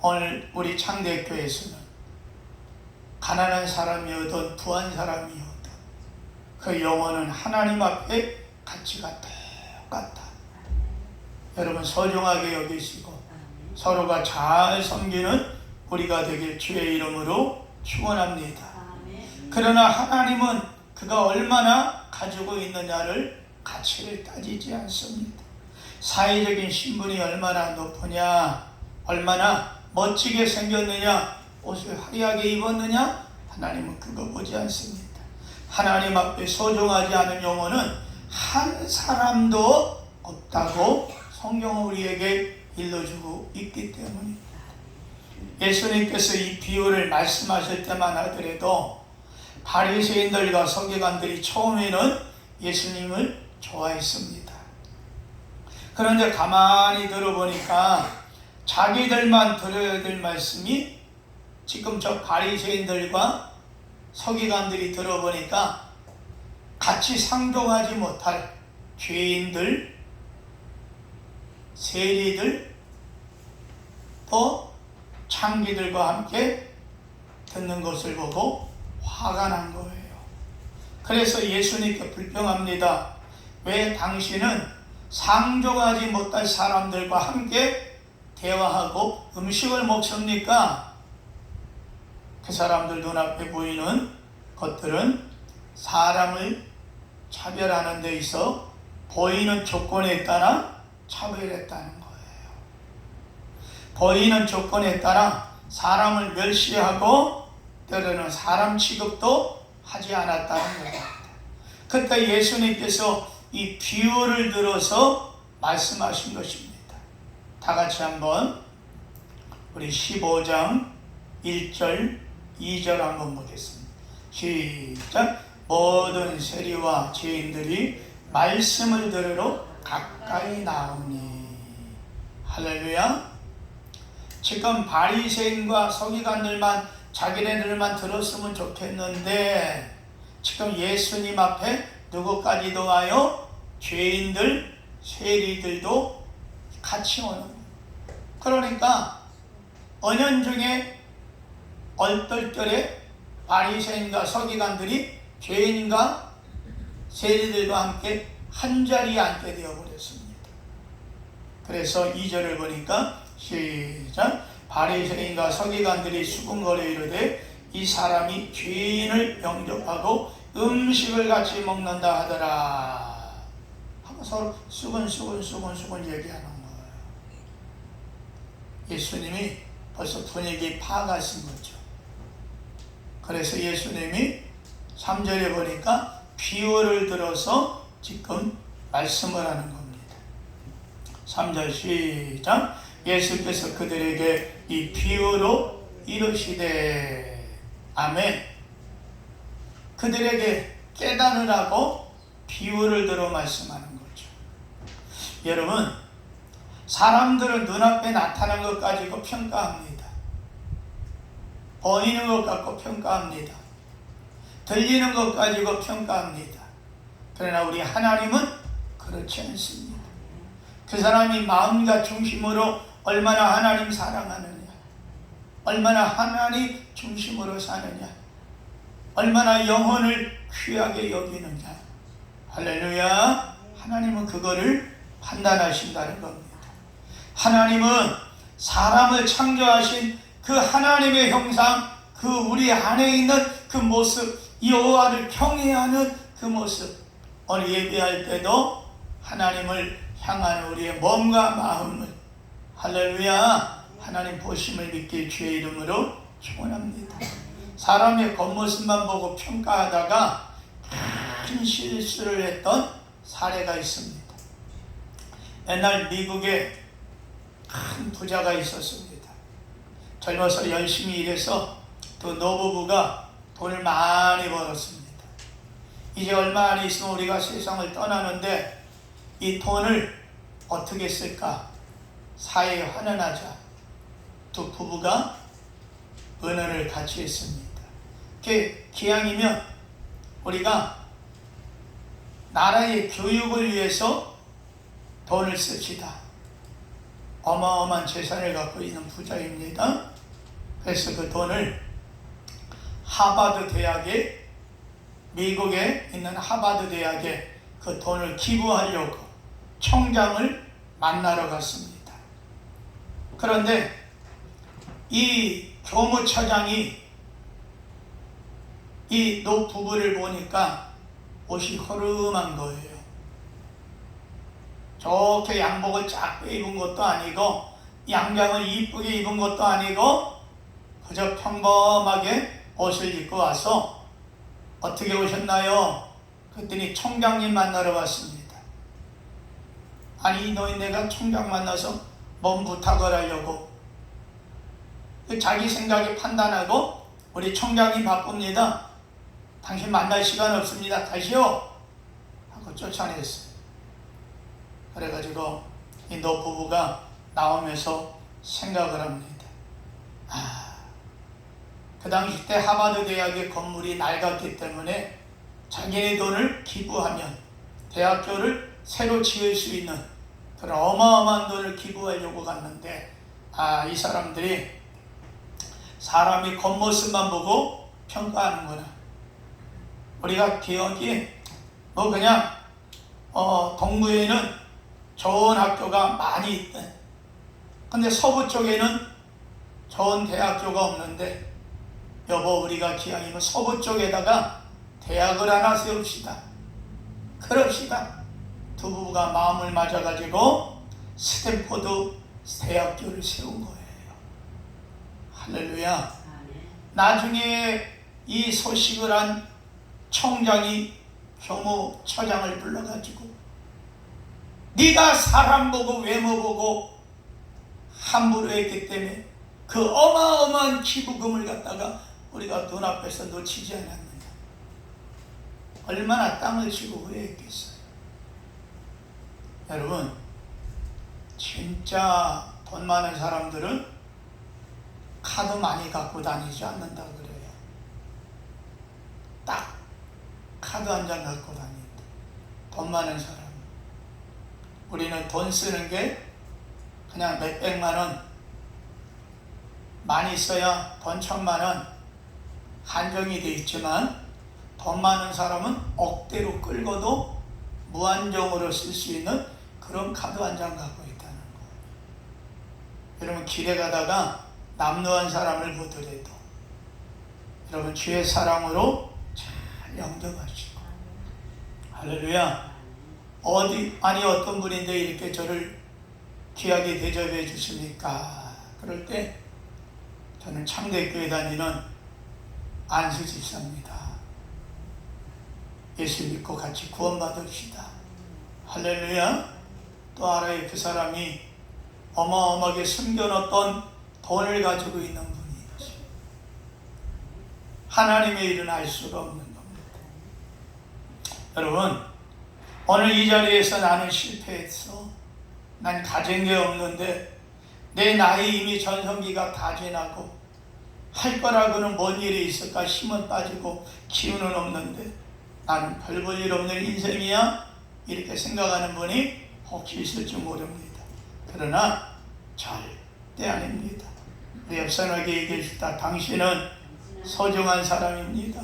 오늘 우리 창대교회에서는 가난한 사람이어든 부한 사람이어든 그 영혼은 하나님 앞에 가치가 똑같다. 여러분 소중하게 여기시고 서로가 잘 섬기는 우리가 되길 주의 이름으로 축원합니다. 그러나 하나님은 그가 얼마나 가지고 있느냐를 가치를 따지지 않습니다. 사회적인 신분이 얼마나 높으냐, 얼마나 멋지게 생겼느냐, 옷을 화려하게 입었느냐, 하나님은 그거 보지 않습니다. 하나님 앞에 소중하지 않은 영혼은 한 사람도 없다고 성경은 우리에게 일러주고 있기 때문입니다. 예수님께서 이 비유를 말씀하실 때만 하더라도 바리새인들과 서기관들이 처음에는 예수님을 좋아했습니다. 그런데 가만히 들어보니까 자기들만 들어야 될 말씀이 지금 저 바리새인들과 서기관들이 들어보니까 같이 상종하지 못할 죄인들, 세리들, 또 창기들과 함께 듣는 것을 보고 화가 난 거예요. 그래서 예수님께 불평합니다. 왜 당신은 상종하지 못할 사람들과 함께 대화하고 음식을 먹습니까? 그 사람들 눈앞에 보이는 것들은 사람을 차별하는 데 있어 보이는 조건에 따라 차별했다는 거예요. 보이는 조건에 따라 사람을 멸시하고 때로는 사람 취급도 하지 않았다는 겁니다. 그때 예수님께서 이 비유를 들어서 말씀하신 것입니다. 다 같이 한번 우리 15장 1절 2절 한번 보겠습니다. 시작. 모든 세리와 죄인들이 말씀을 들으러 가까이 나오니. 할렐루야. 지금 바리새인과 서기관들만 자기네들만 들었으면 좋겠는데 지금 예수님 앞에 누구까지도 와요? 죄인들, 세리들도 같이 오는 거예요. 그러니까 은연중에 얼떨결에 바리새인과 서기관들이 죄인과 세리들과 함께 한자리에 앉게 되어버렸습니다. 그래서 2절을 보니까 시작. 바리새인과 서기관들이 수군거려 이르되 이 사람이 죄인을 영접하고 음식을 같이 먹는다 하더라 하고 서로 수근수근 얘기하는 거예요. 예수님이 벌써 분위기 파악하신 거죠. 그래서 예수님이 3절에 보니까 비유를 들어서 지금 말씀을 하는 겁니다. 3절 시작. 예수께서 그들에게 이 비유로 이르시되. 아멘. 그들에게 깨달으라고 비유를 들어 말씀하는 거죠. 여러분, 사람들은 눈앞에 나타난 것 가지고 평가합니다. 보이는 것 갖고 평가합니다. 들리는 것 가지고 평가합니다. 그러나 우리 하나님은 그렇지 않습니다. 그 사람이 마음과 중심으로 얼마나 하나님 사랑하느냐, 얼마나 하나님 중심으로 사느냐, 얼마나 영혼을 귀하게 여기느냐. 할렐루야. 하나님은 그거를 판단하신다는 겁니다. 하나님은 사람을 창조하신 그 하나님의 형상, 그 우리 안에 있는 그 모습, 여호와를 경외하는 그 모습, 오늘 예배할 때도 하나님을 향하는 우리의 몸과 마음을, 할렐루야, 하나님 보심을 믿길 주의 이름으로 축원합니다. 사람의 겉모습만 보고 평가하다가 큰 실수를 했던 사례가 있습니다. 옛날 미국에 큰 부자가 있었습니다. 젊어서 열심히 일해서 또 노부부가 돈을 많이 벌었습니다. 이제 얼마 안 있으면 우리가 세상을 떠나는데 이 돈을 어떻게 쓸까? 사회에 환원하자. 두 부부가 의논을 같이 했습니다. 기왕이면 우리가 나라의 교육을 위해서 돈을 씁시다. 어마어마한 재산을 갖고 있는 부자입니다. 그래서 그 돈을 하버드 대학에, 미국에 있는 하버드 대학에 그 돈을 기부하려고 총장을 만나러 갔습니다. 그런데 이 교무처장이 이 노부부를 보니까 옷이 허름한 거예요. 좋게 양복을 쫙 입은 것도 아니고 양장을 이쁘게 입은 것도 아니고 그저 평범하게 옷을 입고 와서 어떻게 오셨나요? 그랬더니 총장님 만나러 왔습니다. 아니 이 노인네가 총장 만나서 뭔 부탁을 하려고? 자기 생각에 판단하고 우리 총장이 바쁩니다. 당신 만날 시간 없습니다. 가시오! 하고 쫓아냈어요. 그래가지고 이 노부부가 나오면서 생각을 합니다. 그 당시 때 하버드 대학의 건물이 낡았기 때문에 자기네 돈을 기부하면 대학교를 새로 지을 수 있는 그런 어마어마한 돈을 기부하려고 갔는데 이 사람들이 사람이 겉모습만 보고 평가하는구나. 우리가 기억이 그냥 동부에는 좋은 학교가 많이 있대. 근데 서부 쪽에는 좋은 대학교가 없는데 여보 우리가 기왕이면 서부 쪽에다가 대학을 하나 세웁시다. 그럽시다. 두 부부가 마음을 맞아가지고 스탠포드 대학교를 세운 거예요. 할렐루야. 나중에 이 소식을 한 총장이 교무처장을 불러가지고 네가 사람 보고 외모 보고 함부로 했기 때문에 그 어마어마한 기부금을 갖다가 우리가 눈앞에서 놓치지 않았느냐. 얼마나 땅을 치고 후회했겠어요. 여러분 진짜 돈 많은 사람들은 카드 많이 갖고 다니지 않는다 그래요. 딱 카드 한 장 갖고 다닌다. 돈 많은 사람. 우리는 돈 쓰는 게 그냥 몇백만 원 많이 써야 돈 1,000만 원 한정이 돼 있지만 돈 많은 사람은 억대로 끌고도 무한정으로 쓸 수 있는 그런 카드 한 장 갖고 있다는 거예요. 여러분 길에 가다가 남루한 사람을 보더라도 여러분 주의 사랑으로 잘 영접하시고 할렐루야. 어떤 분인데 이렇게 저를 귀하게 대접해 주십니까? 그럴 때 저는 창대교회 다니는 안수 집사입니다. 예수 믿고 같이 구원받읍시다. 할렐루야. 또 알아요. 그 사람이 어마어마하게 숨겨놓던 돈을 가지고 있는 분이지. 하나님의 일은 알 수가 없는 겁니다. 여러분 오늘 이 자리에서 나는 실패했어. 난 가진 게 없는데 내 나이 이미 전성기가 다 지나고 할 거라고는 뭔 일이 있을까? 힘은 빠지고 기운은 없는데 나는 별 볼 일 없는 인생이야? 이렇게 생각하는 분이 혹시 있을지 모릅니다. 그러나 절대 아닙니다. 우리 옆 사람에게 얘기해 주다. 당신은 소중한 사람입니다.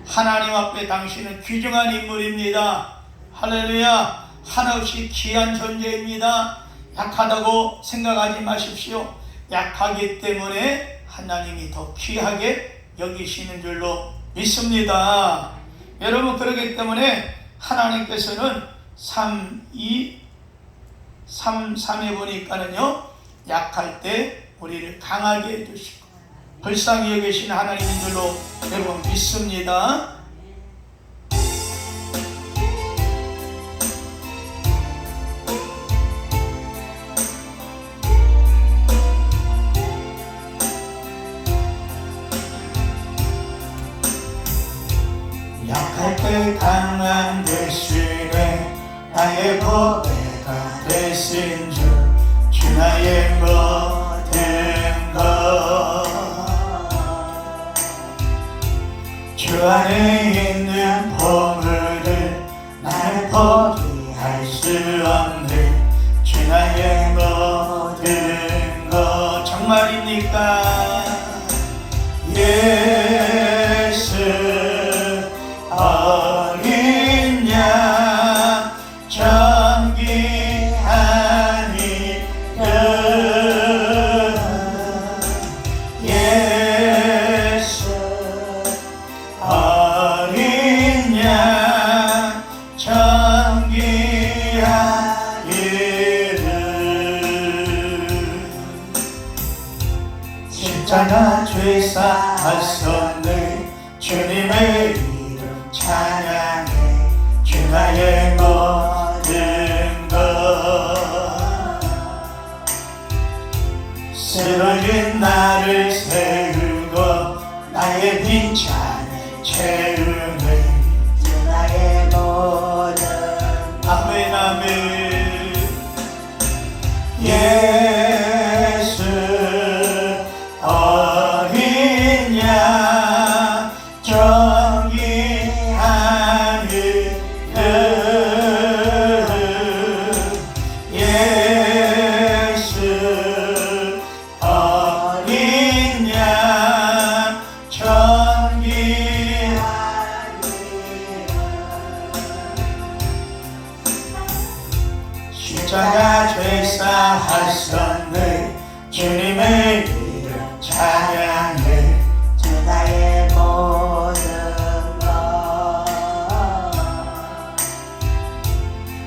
하나님 앞에 당신은 귀중한 인물입니다. 할렐루야. 한없이 귀한 존재입니다. 약하다고 생각하지 마십시오. 약하기 때문에 하나님이 더 귀하게 여기시는 줄로 믿습니다. 여러분, 그렇기 때문에 하나님께서는 3에 보니까는요, 약할 때 우리를 강하게 해주시고 불쌍히 여기신 하나님인 줄로 여러분 믿습니다. 약할 때 강한 대신에 나의 보배가 되신 주 나의 모든 것 주 안에 있는 보물을 나는 포기할 수 없는 주 나의 모든 것 정말입니까? 예수 어린 양 존귀한 이름 예수 어린 양 존귀한 이름 십자가 죄사 하셨네 주님의 찬양해 주 나의 모든 것 쓰러진 나를 세우고 나의 빈잔을 채우네 주 나의 모든 아멘 아멘 예수 어린 양 존귀한 이름 예수 어린 양 존귀한 이름 십자가 죄사 하셨네 주님의 이름 찬양해 주 나의 모든 것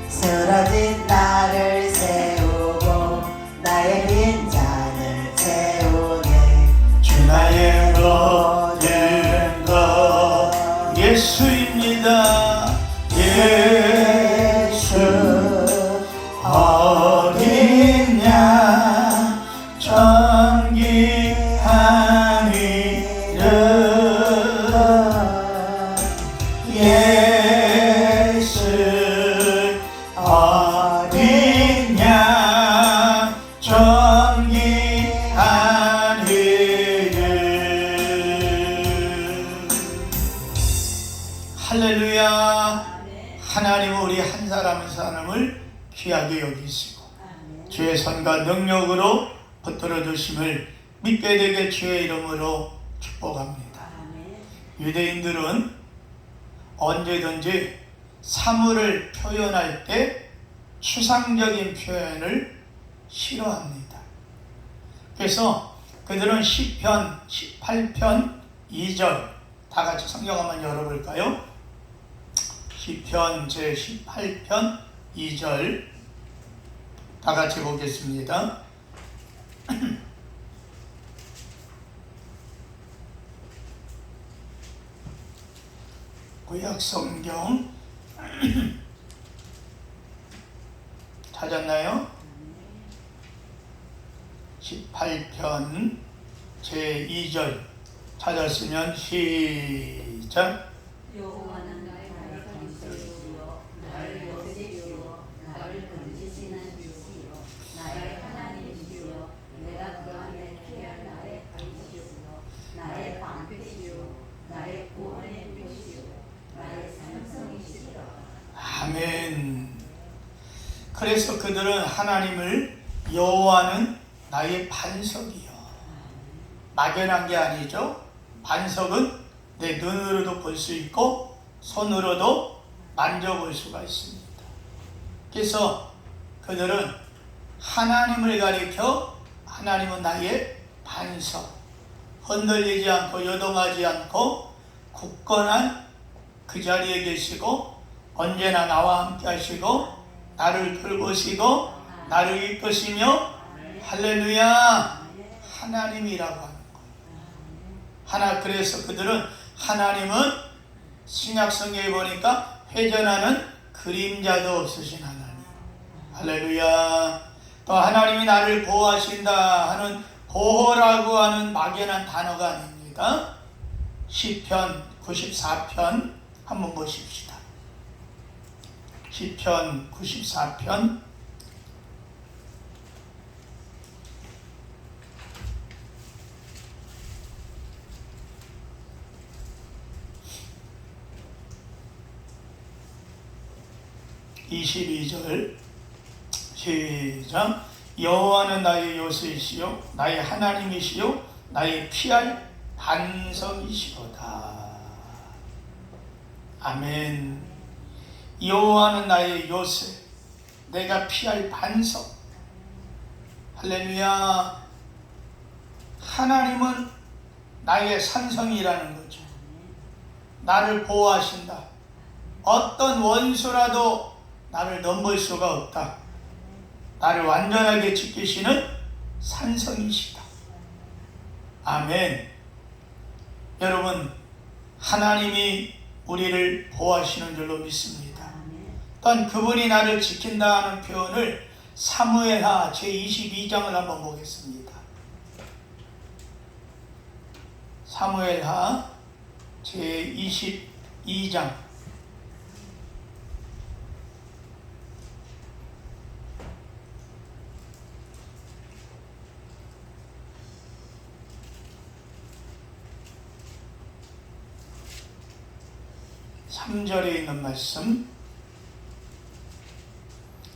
쓰러진 나를 세우고 나의 빈잔을 채우네 주 나의 모든 것 예수입니다. 예수 어린 양 존귀한 이름 예수 어린 양 존귀한 이름 할렐루야. 하나님은 우리 한 사람 한 사람을 귀하게 여기시고 주의 손과 능력으로 붙들어 주심을 믿게 되게 주의 이름으로 축복합니다. 유대인들은 언제든지 사물을 표현할 때 추상적인 표현을 싫어합니다. 그래서 그들은 시편 18편 2절 다 같이 성경 한번 열어볼까요? 시편 제18편 2절 다 같이 보겠습니다. 구약 성경 찾았나요? 18편 제2절 찾았으면 시작. 여호와는 나의 반석이시요 나를 여기시오 나를 건지시는 이시요 나의 하나님이시요 내가 그 안에 피할 날에 가리시오 아멘. 그래서 그들은 하나님을 여호와는 나의 반석이요. 막연한 게 아니죠. 반석은 내 눈으로도 볼 수 있고 손으로도 만져볼 수가 있습니다. 그래서 그들은 하나님을 가리켜 하나님은 나의 반석, 흔들리지 않고 요동하지 않고 굳건한 그 자리에 계시고 언제나 나와 함께 하시고 나를 돌보시고 나를 이끄시며 할렐루야 하나님이라고 하는 거예요. 그래서 그들은 하나님은 신약성경에 보니까 회전하는 그림자도 없으신 하나님. 할렐루야. 또 하나님이 나를 보호하신다 하는 보호라고 하는 막연한 단어가 아닙니다. 시편 94편 한번 보십시다. 시편 94편 22절 시작. 여호와는 나의 요새이시요 나의 하나님이시요 나의 피할 반석이시로다. 아멘. 여호와는 나의 요새, 내가 피할 반석. 할렐루야. 하나님은 나의 산성이라는 거죠. 나를 보호하신다. 어떤 원수라도 나를 넘볼 수가 없다. 나를 완전하게 지키시는 산성이시다. 아멘. 여러분, 하나님이 우리를 보호하시는 줄로 믿습니다. 또한 그분이 나를 지킨다 하는 표현을 사무엘하 제22장을 한번 보겠습니다. 사무엘하 제22장 3절에 있는 말씀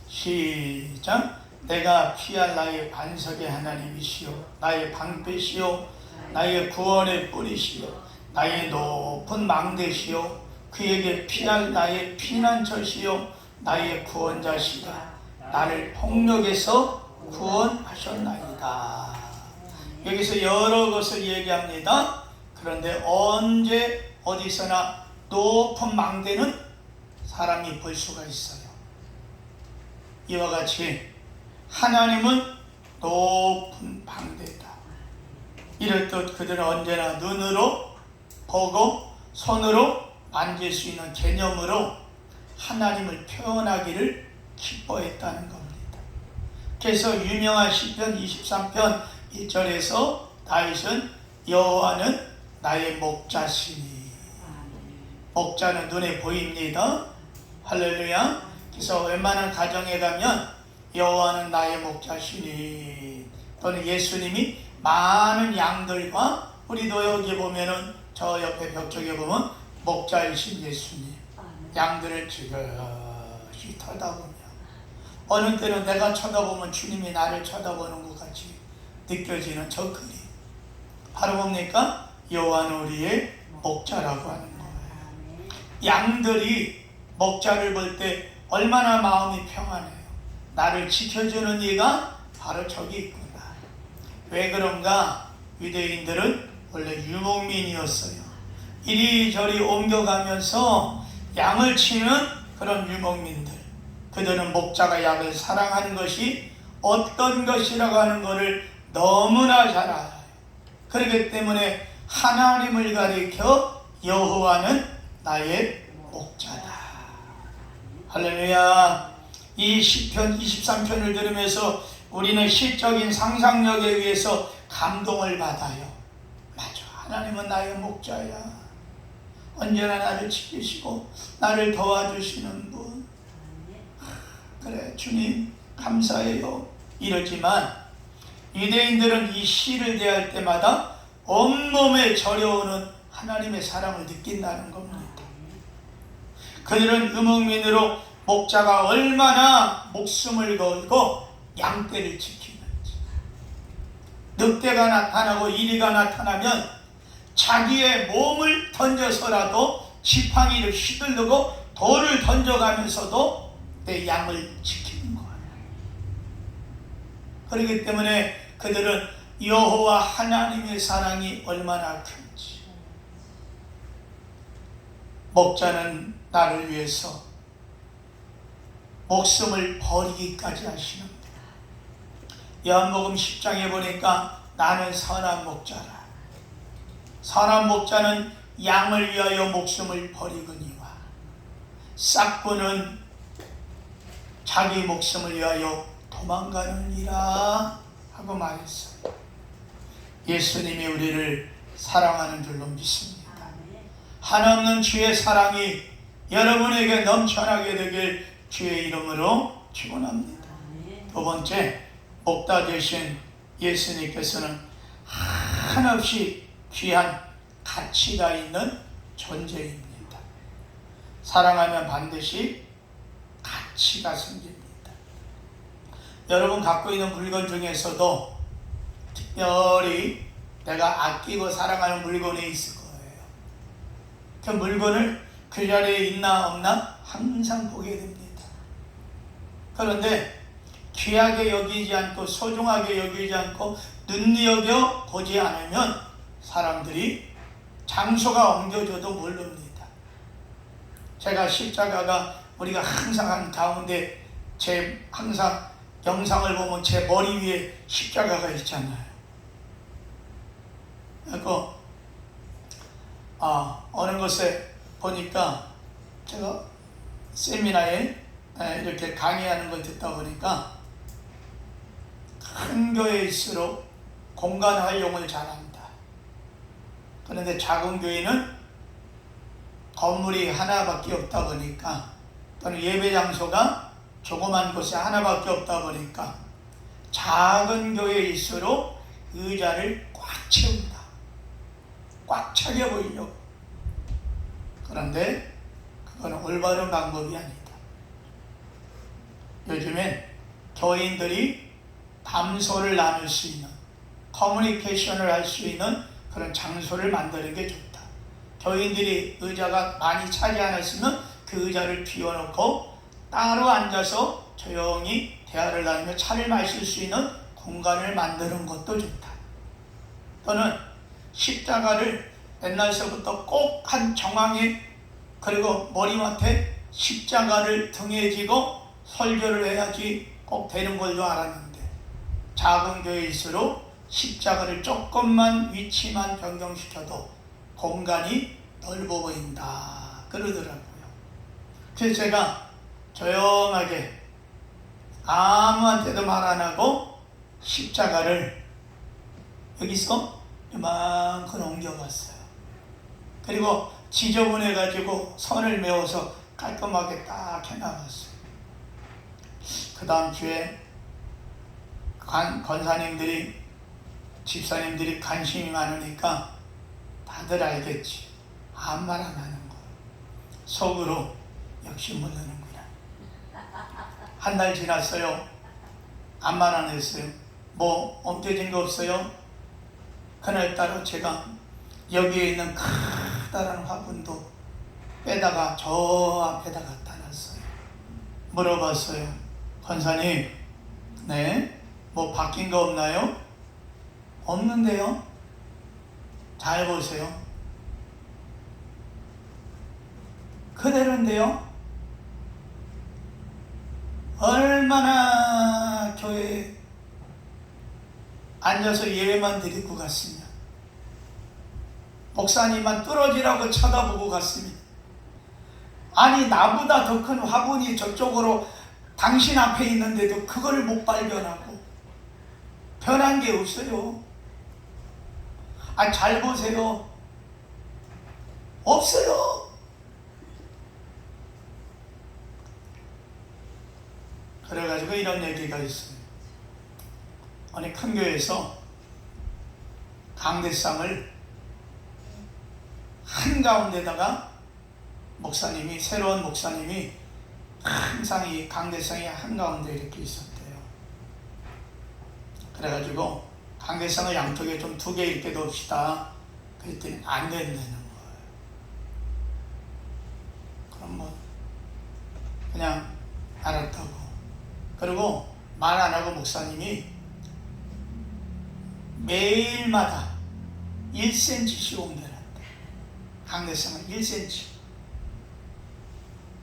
시작. 내가 피할 나의 반석의 하나님이시요 나의 방패시요 나의 구원의 뿌리시요 나의 높은 망대시요 그에게 피할 나의 피난처시요 나의 구원자시다. 나를 폭력에서 구원하셨나이다. 여기서 여러 것을 얘기합니다. 그런데 언제 어디서나 높은 망대는 사람이 볼 수가 있어요. 이와 같이 하나님은 높은 방대다. 이렇듯 그들은 언제나 눈으로 보고 손으로 만질 수 있는 개념으로 하나님을 표현하기를 기뻐했다는 겁니다. 그래서 유명한 시편 23편 1절에서 다윗은 여호와는 나의 목자시니, 목자는 눈에 보입니다. 할렐루야. 그래서 웬만한 가정에 가면 여호와는 나의 목자시니, 또는 예수님이 많은 양들과, 우리도 여기 보면은 저 옆에 벽 쪽에 보면 목자이신 예수님, 양들을 지그시 쳐다보며, 어느 때는 내가 쳐다보면 주님이 나를 쳐다보는 것 같이 느껴지는 저 그림, 바로 뭡니까? 여호와는 우리의 목자라고 하는 거예요. 양들이 목자를 볼 때 얼마나 마음이 평안해요. 나를 지켜주는 이가 바로 저기 있구나. 왜 그런가? 유대인들은 원래 유목민이었어요. 이리저리 옮겨가면서 양을 치는 그런 유목민들. 그들은 목자가 양을 사랑하는 것이 어떤 것이라고 하는 것을 너무나 잘 알아요. 그렇기 때문에 하나님을 가리켜 여호와는 나의 목자다. 할렐루야. 이 시편 23편을 들으면서 우리는 시적인 상상력에 의해서 감동을 받아요. 맞아, 하나님은 나의 목자야. 언제나 나를 지키시고 나를 도와주시는 분. 그래, 주님 감사해요. 이러지만 유대인들은 이 시를 대할 때마다 온몸에 저려오는 하나님의 사랑을 느낀다는 겁니다. 그들은 유목민으로 목자가 얼마나 목숨을 걸고 양떼를 지키는지. 늑대가 나타나고 이리가 나타나면 자기의 몸을 던져서라도 지팡이를 휘두르고 돌을 던져가면서도 내 양을 지키는 거예요. 그렇기 때문에 그들은 여호와 하나님의 사랑이 얼마나 큰지. 목자는 나를 위해서 목숨을 버리기까지 하시는데, 요한복음 10장에 보니까 나는 선한 목자라. 선한 목자는 양을 위하여 목숨을 버리거니와 싹꾼은 자기 목숨을 위하여 도망가느니라 하고 말했어요. 예수님이 우리를 사랑하는 줄로 믿습니다. 한없는 주의 사랑이 여러분에게 넘쳐나게 되길 주의 이름으로 축원합니다. 두 번째, 목자 되신 예수님께서는 한없이 귀한 가치가 있는 존재입니다. 사랑하면 반드시 가치가 생깁니다. 여러분 갖고 있는 물건 중에서도 특별히 내가 아끼고 사랑하는 물건이 있을 거예요. 그 물건을 그 자리에 있나 없나 항상 보게 됩니다. 그런데 귀하게 여기지 않고 소중하게 여기지 않고 눈여겨 보지 않으면 사람들이 장소가 옮겨져도 모릅니다. 제가 십자가가 우리가 항상 한 가운데 항상 영상을 보면 제 머리 위에 십자가가 있잖아요. 그리고 어느 곳에 보니까 제가 세미나에 이렇게 강의하는 걸 듣다 보니까 큰 교회일수록 공간 활용을 잘한다. 그런데 작은 교회는 건물이 하나밖에 없다 보니까, 또는 예배 장소가 조그만 곳에 하나밖에 없다 보니까 작은 교회일수록 의자를 꽉 채운다. 꽉 차게 보이려고. 그런데 그건 올바른 방법이 아니다. 요즘엔 교인들이 담소를 나눌 수 있는, 커뮤니케이션을 할 수 있는 그런 장소를 만드는 게 좋다. 교인들이 의자가 많이 차지 않았으면 그 의자를 비워놓고 따로 앉아서 조용히 대화를 나누며 차를 마실 수 있는 공간을 만드는 것도 좋다. 또는 십자가를 옛날서부터 꼭 한 정황에, 그리고 머리맡에 십자가를 등에 지고 설교를 해야지 꼭 되는 걸로 알았는데, 작은 교회일수록 십자가를 조금만 위치만 변경시켜도 공간이 넓어 보인다 그러더라고요. 그래서 제가 조용하게 아무한테도 말 안 하고 십자가를 여기서 이만큼 옮겨봤어요. 그리고 지저분해 가지고 선을 메워서 깔끔하게 딱 해놔봤어요. 그 다음 주에 권사님들이, 집사님들이 관심이 많으니까 다들 알겠지. 아무 말 안 하는 거. 속으로 역시 모르는구나. 한 달 지났어요. 아무 말 안 했어요. 뭐 옮겨진 거 없어요? 그날따라 제가 여기에 있는 커다란 화분도 빼다가 저 앞에다 갖다 놨어요. 물어봤어요. 권사님, 네? 뭐 바뀐 거 없나요? 없는데요? 잘 보세요. 그대로인데요? 얼마나 교회에 앉아서 예배만 드리고 갔으면, 목사님만 뚫어지라고 쳐다보고 갔으면, 아니 나보다 더 큰 화분이 저쪽으로 당신 앞에 있는데도 그걸 못 발견하고 변한 게 없어요. 잘 보세요. 없어요. 그래가지고 이런 얘기가 있어요. 어느 큰 교회에서 강대상을 한가운데다가 목사님이, 새로운 목사님이 항상 이 강대상이 한가운데 이렇게 있었대요. 그래가지고 강대상을 양쪽에 좀 2개 이렇게 둡시다. 그랬더니 안 된다는 거예요. 그럼 뭐 그냥 알았다고. 그리고 말 안 하고 목사님이 매일마다 1cm씩 옮겨놨대. 강대상을 1cm.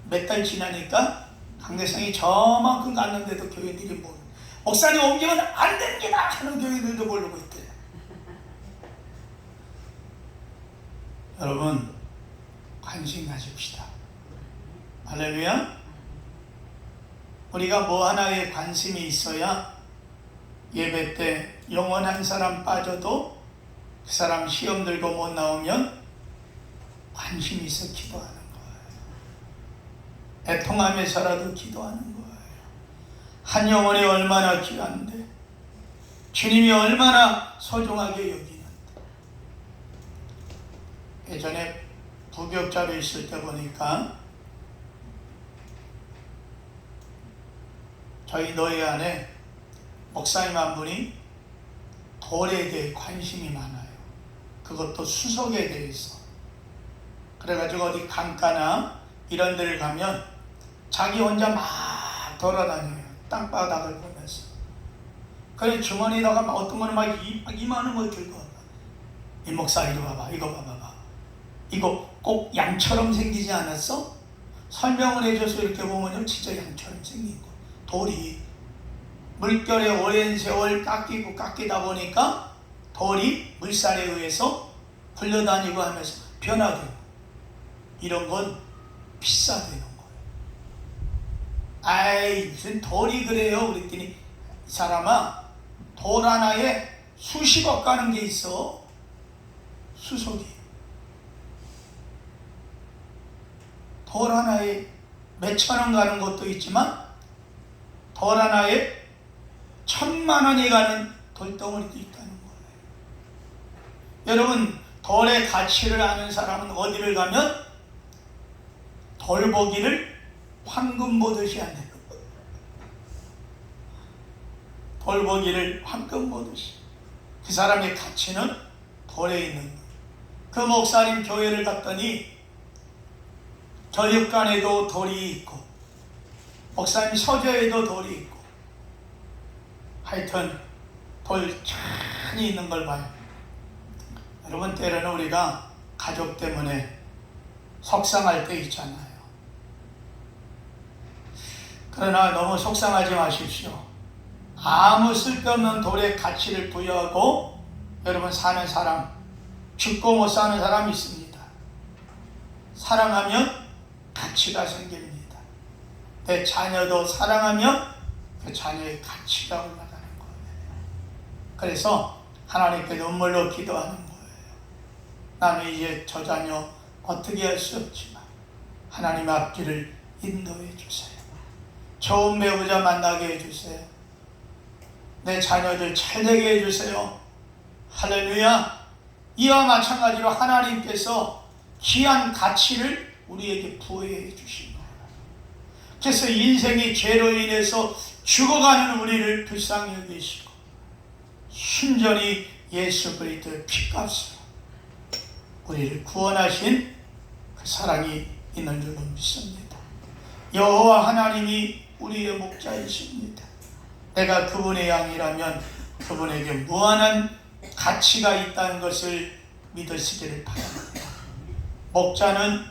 몇 달 지나니까 강대상이 저만큼 갔는데도 교회들이 뭐 목사님 옮기면 안 됩니다 하는 교회들도 모르고 있대요. 여러분 관심 가집시다. 할렐루야. 우리가 뭐 하나에 관심이 있어야 예배 때 영원한 사람 빠져도 그 사람 시험 들고 못 나오면 관심이 있어 기도하는 거예요. 애통하면서라도 기도하는 거예요. 한 영혼이 얼마나 귀한데, 주님이 얼마나 소중하게 여기는데. 예전에 부격자로 있을 때 보니까 저희 노예 안에 목사님 한 분이 돌에 대해 관심이 많아요. 그것도 수석에 대해서. 그래가지고 어디 강가나 이런 데를 가면 자기 혼자 막 돌아다녀요. 땅바닥을 보면서. 그래서 주머니에다가 막 어떤 거는 막 이만한 걸 들고 와봐. 이 목사 이거 봐봐, 이거 봐봐. 이거 꼭 양처럼 생기지 않았어? 설명을 해줘서 이렇게 보면요, 진짜 양처럼 생긴 거. 돌이 물결에 오랜 세월 깎이다 보니까 돌이 물살에 의해서 굴러다니고 하면서 변화되고, 이런 건 비싸되는 거예요. 아이 무슨 돌이 그래요? 그랬더니 이 사람아, 돌 하나에 수십억 가는 게 있어. 수석이. 돌 하나에 몇천 원 가는 것도 있지만 돌 하나에 1,000만 원이 가는 돌덩어리도 있다는 거예요. 여러분, 돌의 가치를 아는 사람은 어디를 가면 돌보기를 황금 보듯이 한다는 거예요. 돌보기를 황금 보듯이. 그 사람의 가치는 돌에 있는 거예요. 그 목사님 교회를 갔더니 교육관에도 돌이 있고 목사님 서재에도 돌이 있고, 하여튼 돌 많이 있는 걸 봐요. 여러분, 때로는 우리가 가족 때문에 속상할 때 있잖아요. 그러나 너무 속상하지 마십시오. 아무 쓸데없는 돌에 가치를 부여하고 여러분 사는 사람, 죽고 못 사는 사람이 있습니다. 사랑하면 가치가 생깁니다. 내 자녀도 사랑하면 그 자녀의 가치가 올라가는 거예요. 그래서 하나님께 눈물로 기도하는 거예요. 나는 이제 저 자녀 어떻게 할 수 없지만 하나님 앞길을 인도해 주세요. 좋은 배우자 만나게 해주세요. 내 자녀들 잘되게 해주세요. 할렐루야. 이와 마찬가지로 하나님께서 귀한 가치를 우리에게 부여해 주신 거예요. 그래서 인생이 죄로 인해서 죽어가는 우리를 불쌍히 여기시고 순전히 예수 그리스도의 피값으로 우리를 구원하신 그 사랑이 있는 줄로 믿습니다. 여호와 하나님이 우리의 목자이십니다. 내가 그분의 양이라면 그분에게 무한한 가치가 있다는 것을 믿으시기를 바랍니다. 목자는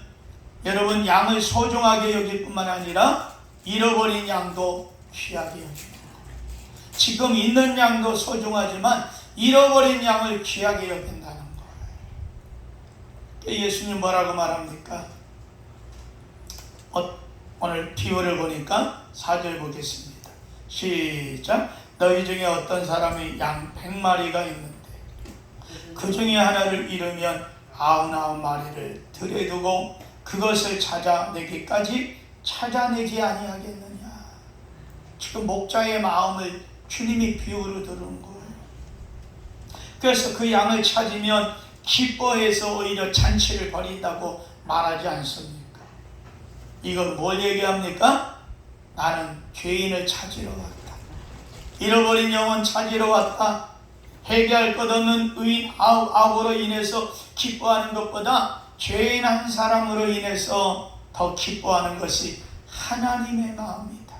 여러분 양을 소중하게 여길 뿐만 아니라 잃어버린 양도 귀하게 여깁니다. 지금 있는 양도 소중하지만 잃어버린 양을 귀하게 여긴다는 거예요. 예수님 뭐라고 말합니까? 오늘 비유를 보니까 4절 보겠습니다. 시작. 너희 중에 어떤 사람이 양 100마리가 있는데 그 중에 하나를 잃으면 99마리를 들에 두고 그것을 찾아내기까지 찾아내지 아니하겠느냐. 지금 목자의 마음을 주님이 비유로 들은 거예요. 그래서 그 양을 찾으면 기뻐해서 오히려 잔치를 벌인다고 말하지 않습니까? 이건 뭘 얘기합니까? 나는 죄인을 찾으러 왔다. 잃어버린 영혼 찾으러 왔다. 회개할 것 없는 의인 아홉으로 인해서 기뻐하는 것보다 죄인 한 사람으로 인해서 더 기뻐하는 것이 하나님의 마음이다.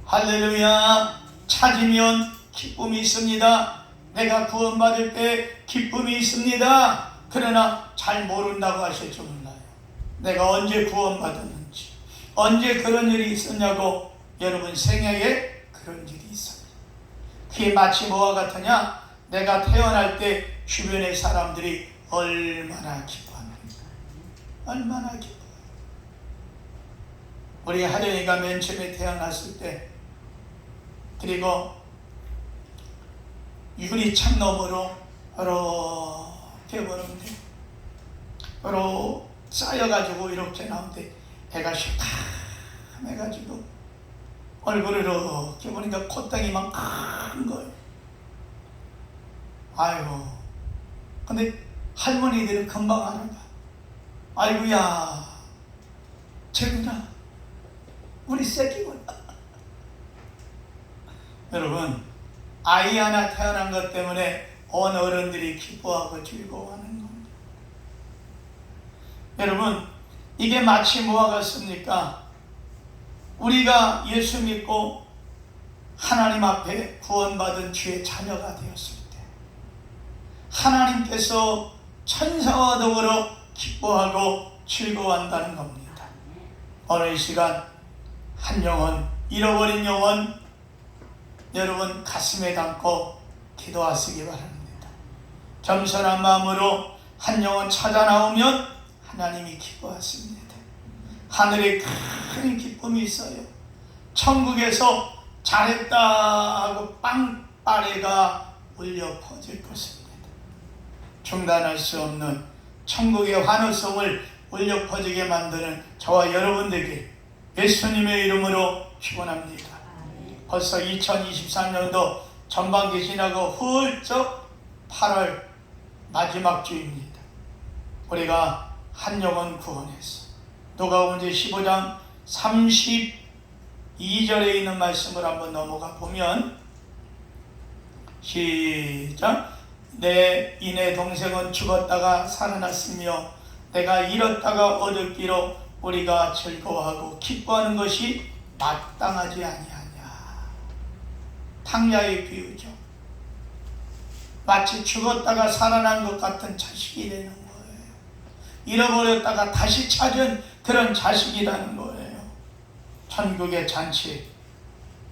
할렐루야. 찾으면 기쁨이 있습니다. 내가 구원받을 때 기쁨이 있습니다. 그러나 잘 모른다고 하실지 몰라요. 내가 언제 구원받았는지, 언제 그런 일이 있었냐고. 여러분 생애에 그런 일이 있어요. 그게 마치 뭐와 같으냐? 내가 태어날 때 주변의 사람들이 얼마나 기뻐합니까? 얼마나 기뻐요. 우리 하련이가 맨 처음에 태어났을 때, 그리고 유리창 너머로 이렇게 보는데 쌓여가지고 이렇게 나오는데 애가 시커매가지고 얼굴을 이렇게 보니까 콧등이만 큰 거예요. 아이고. 근데 할머니들은 금방 알아봐. 아이고야, 쟤구나, 우리 새끼구나. 여러분, 아이 하나 태어난 것 때문에 온 어른들이 기뻐하고 즐거워하는 겁니다. 여러분, 이게 마치 뭐와 같습니까? 우리가 예수 믿고 하나님 앞에 구원받은 주의 자녀가 되었을 때 하나님께서 천사와 더불어 기뻐하고 즐거워한다는 겁니다. 오늘 이 시간 한 영혼, 잃어버린 영혼, 여러분 가슴에 담고 기도하시기 바랍니다. 겸손한 마음으로 한 영혼 찾아 나오면 하나님이 기뻐하십니다. 하늘에 큰 기쁨이 있어요. 천국에서 잘했다 하고 빵빠레가 울려 퍼질 것입니다. 중단할 수 없는 천국의 환호성을 울려 퍼지게 만드는 저와 여러분들에게 예수님의 이름으로 축원합니다. 벌써 2023년도 전반기 지나고 훌쩍 8월 마지막 주입니다. 우리가 한 영혼 구원했어. 누가복음 15장 32절에 있는 말씀을 한번 넘어가 보면, 시작. 내 이내 동생은 죽었다가 살아났으며 내가 잃었다가 얻었기로 우리가 즐거워하고 기뻐하는 것이 마땅하지 아니하냐. 탕야의 비유죠. 마치 죽었다가 살아난 것 같은 자식이 되는 거예요. 잃어버렸다가 다시 찾은 그런 자식이라는 거예요. 천국의 잔치.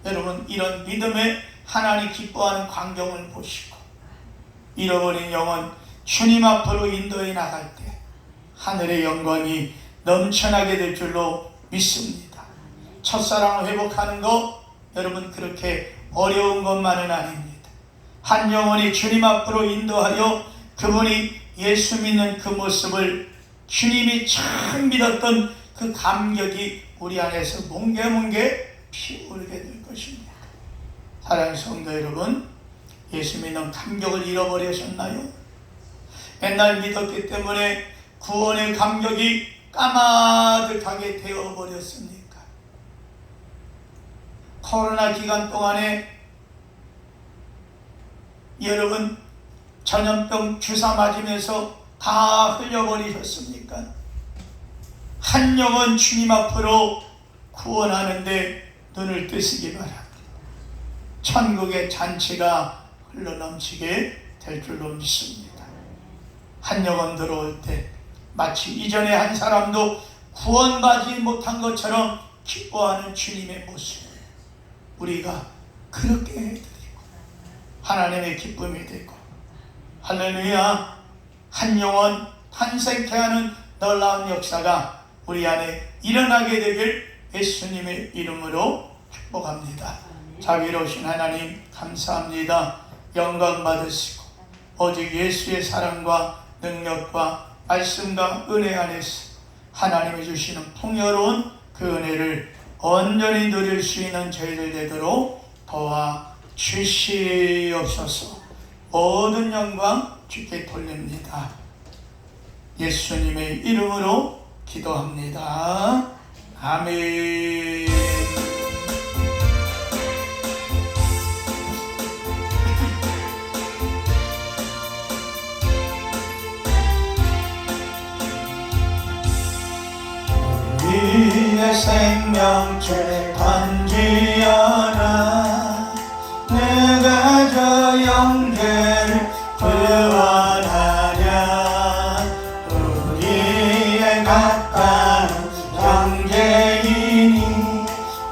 여러분, 이런 믿음에 하나님 기뻐하는 광경을 보시고 잃어버린 영혼 주님 앞으로 인도해 나갈 때 하늘의 영광이 넘쳐나게 될 줄로 믿습니다. 첫사랑을 회복하는 거 여러분 그렇게 어려운 것만은 아닙니다. 한 영혼이 주님 앞으로 인도하여 그분이 예수 믿는 그 모습을 주님이 참 믿었던 그 감격이 우리 안에서 뭉게뭉게 피어오르게 될 것입니다. 사랑하는 성도 여러분, 예수 믿는 감격을 잃어버리셨나요? 옛날 믿었기 때문에 구원의 감격이 까마득하게 되어버렸습니까? 코로나 기간 동안에 여러분 전염병 주사 맞으면서 다 흘려버리셨습니까? 한 영혼 주님 앞으로 구원하는데 눈을 뜨시기 바랍니다. 천국의 잔치가 흘러넘치게 될 줄로 믿습니다. 한 영혼 들어올 때 마치 이전에 한 사람도 구원받지 못한 것처럼 기뻐하는 주님의 모습, 우리가 그렇게 해드리고 하나님의 기쁨이 되고, 할렐루야, 한 영혼 탄생케 하는 놀라운 역사가 우리 안에 일어나게 되길 예수님의 이름으로 축복합니다. 자비로우신 하나님 감사합니다. 영광 받으시고 오직 예수의 사랑과 능력과 말씀과 은혜 안에서 하나님이 주시는 풍요로운 그 은혜를 온전히 누릴 수 있는 저희들 되도록 도와주시옵소서. 모든 영광 주께 돌립니다. 예수님의 이름으로 기도합니다. 아멘. 생명줄 던지어라. 내가 저 영계를 구원하랴. 우리의 가까운 형제이니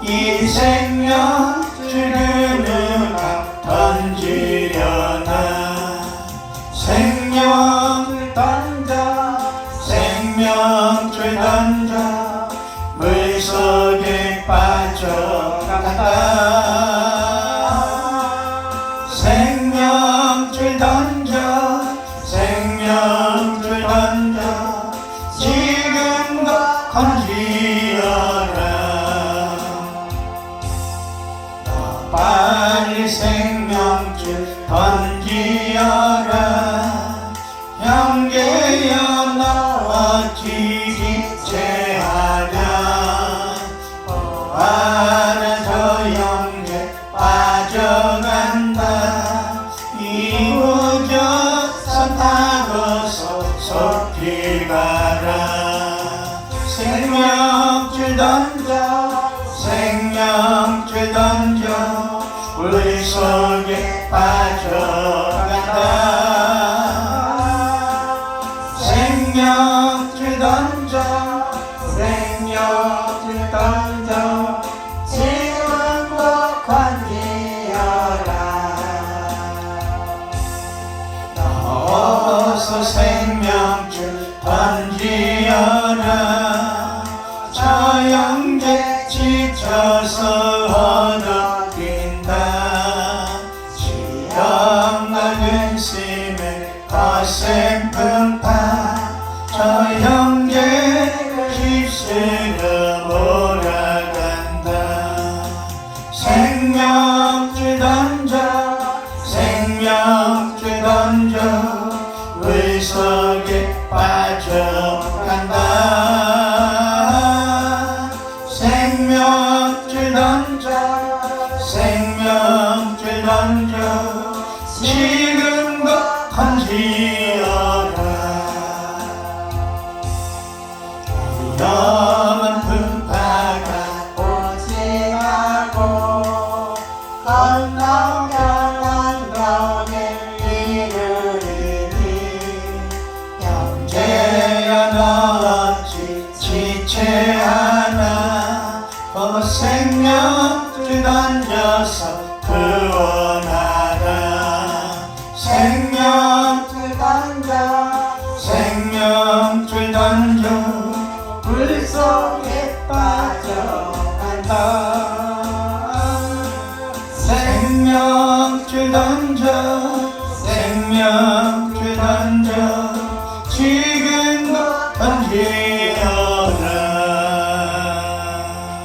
이 생명줄 그누가 던지려나. 생명줄 던져, 생명줄 던져, 물속에 빠져간다. 생명줄 던져, 생명줄 던져, 지금도 던지어라. 빨리 생명줄 던지어라. 형제여 너와 지체하랴. 보아라 저 형제 빠져간다. 이우저선 타고서 속히 가라. 생명줄 던져, 생명줄 던져, 물속에 빠져간다. 생명줄 던져, 생명줄 던져, 지금도 건지어라. 어서 생명줄 던지어라. 저 형제 지쳐서 어느낀다. 시험과 근심에 거센 풍파, 저 형제를 휩쓸어 몰아간다. 생명줄 던져, 생명줄 던져, 물속에 빠져간다. 생명줄 던져, 생명줄 던져, 지금도 던지어라. 위험한 풍파가 오지 말고 건너편한 벽에 이르리니. 형제여 너 어찌 지체하나. 생명줄 던져서 구원하라. 생명줄 던져, 생명줄 던져, 물속에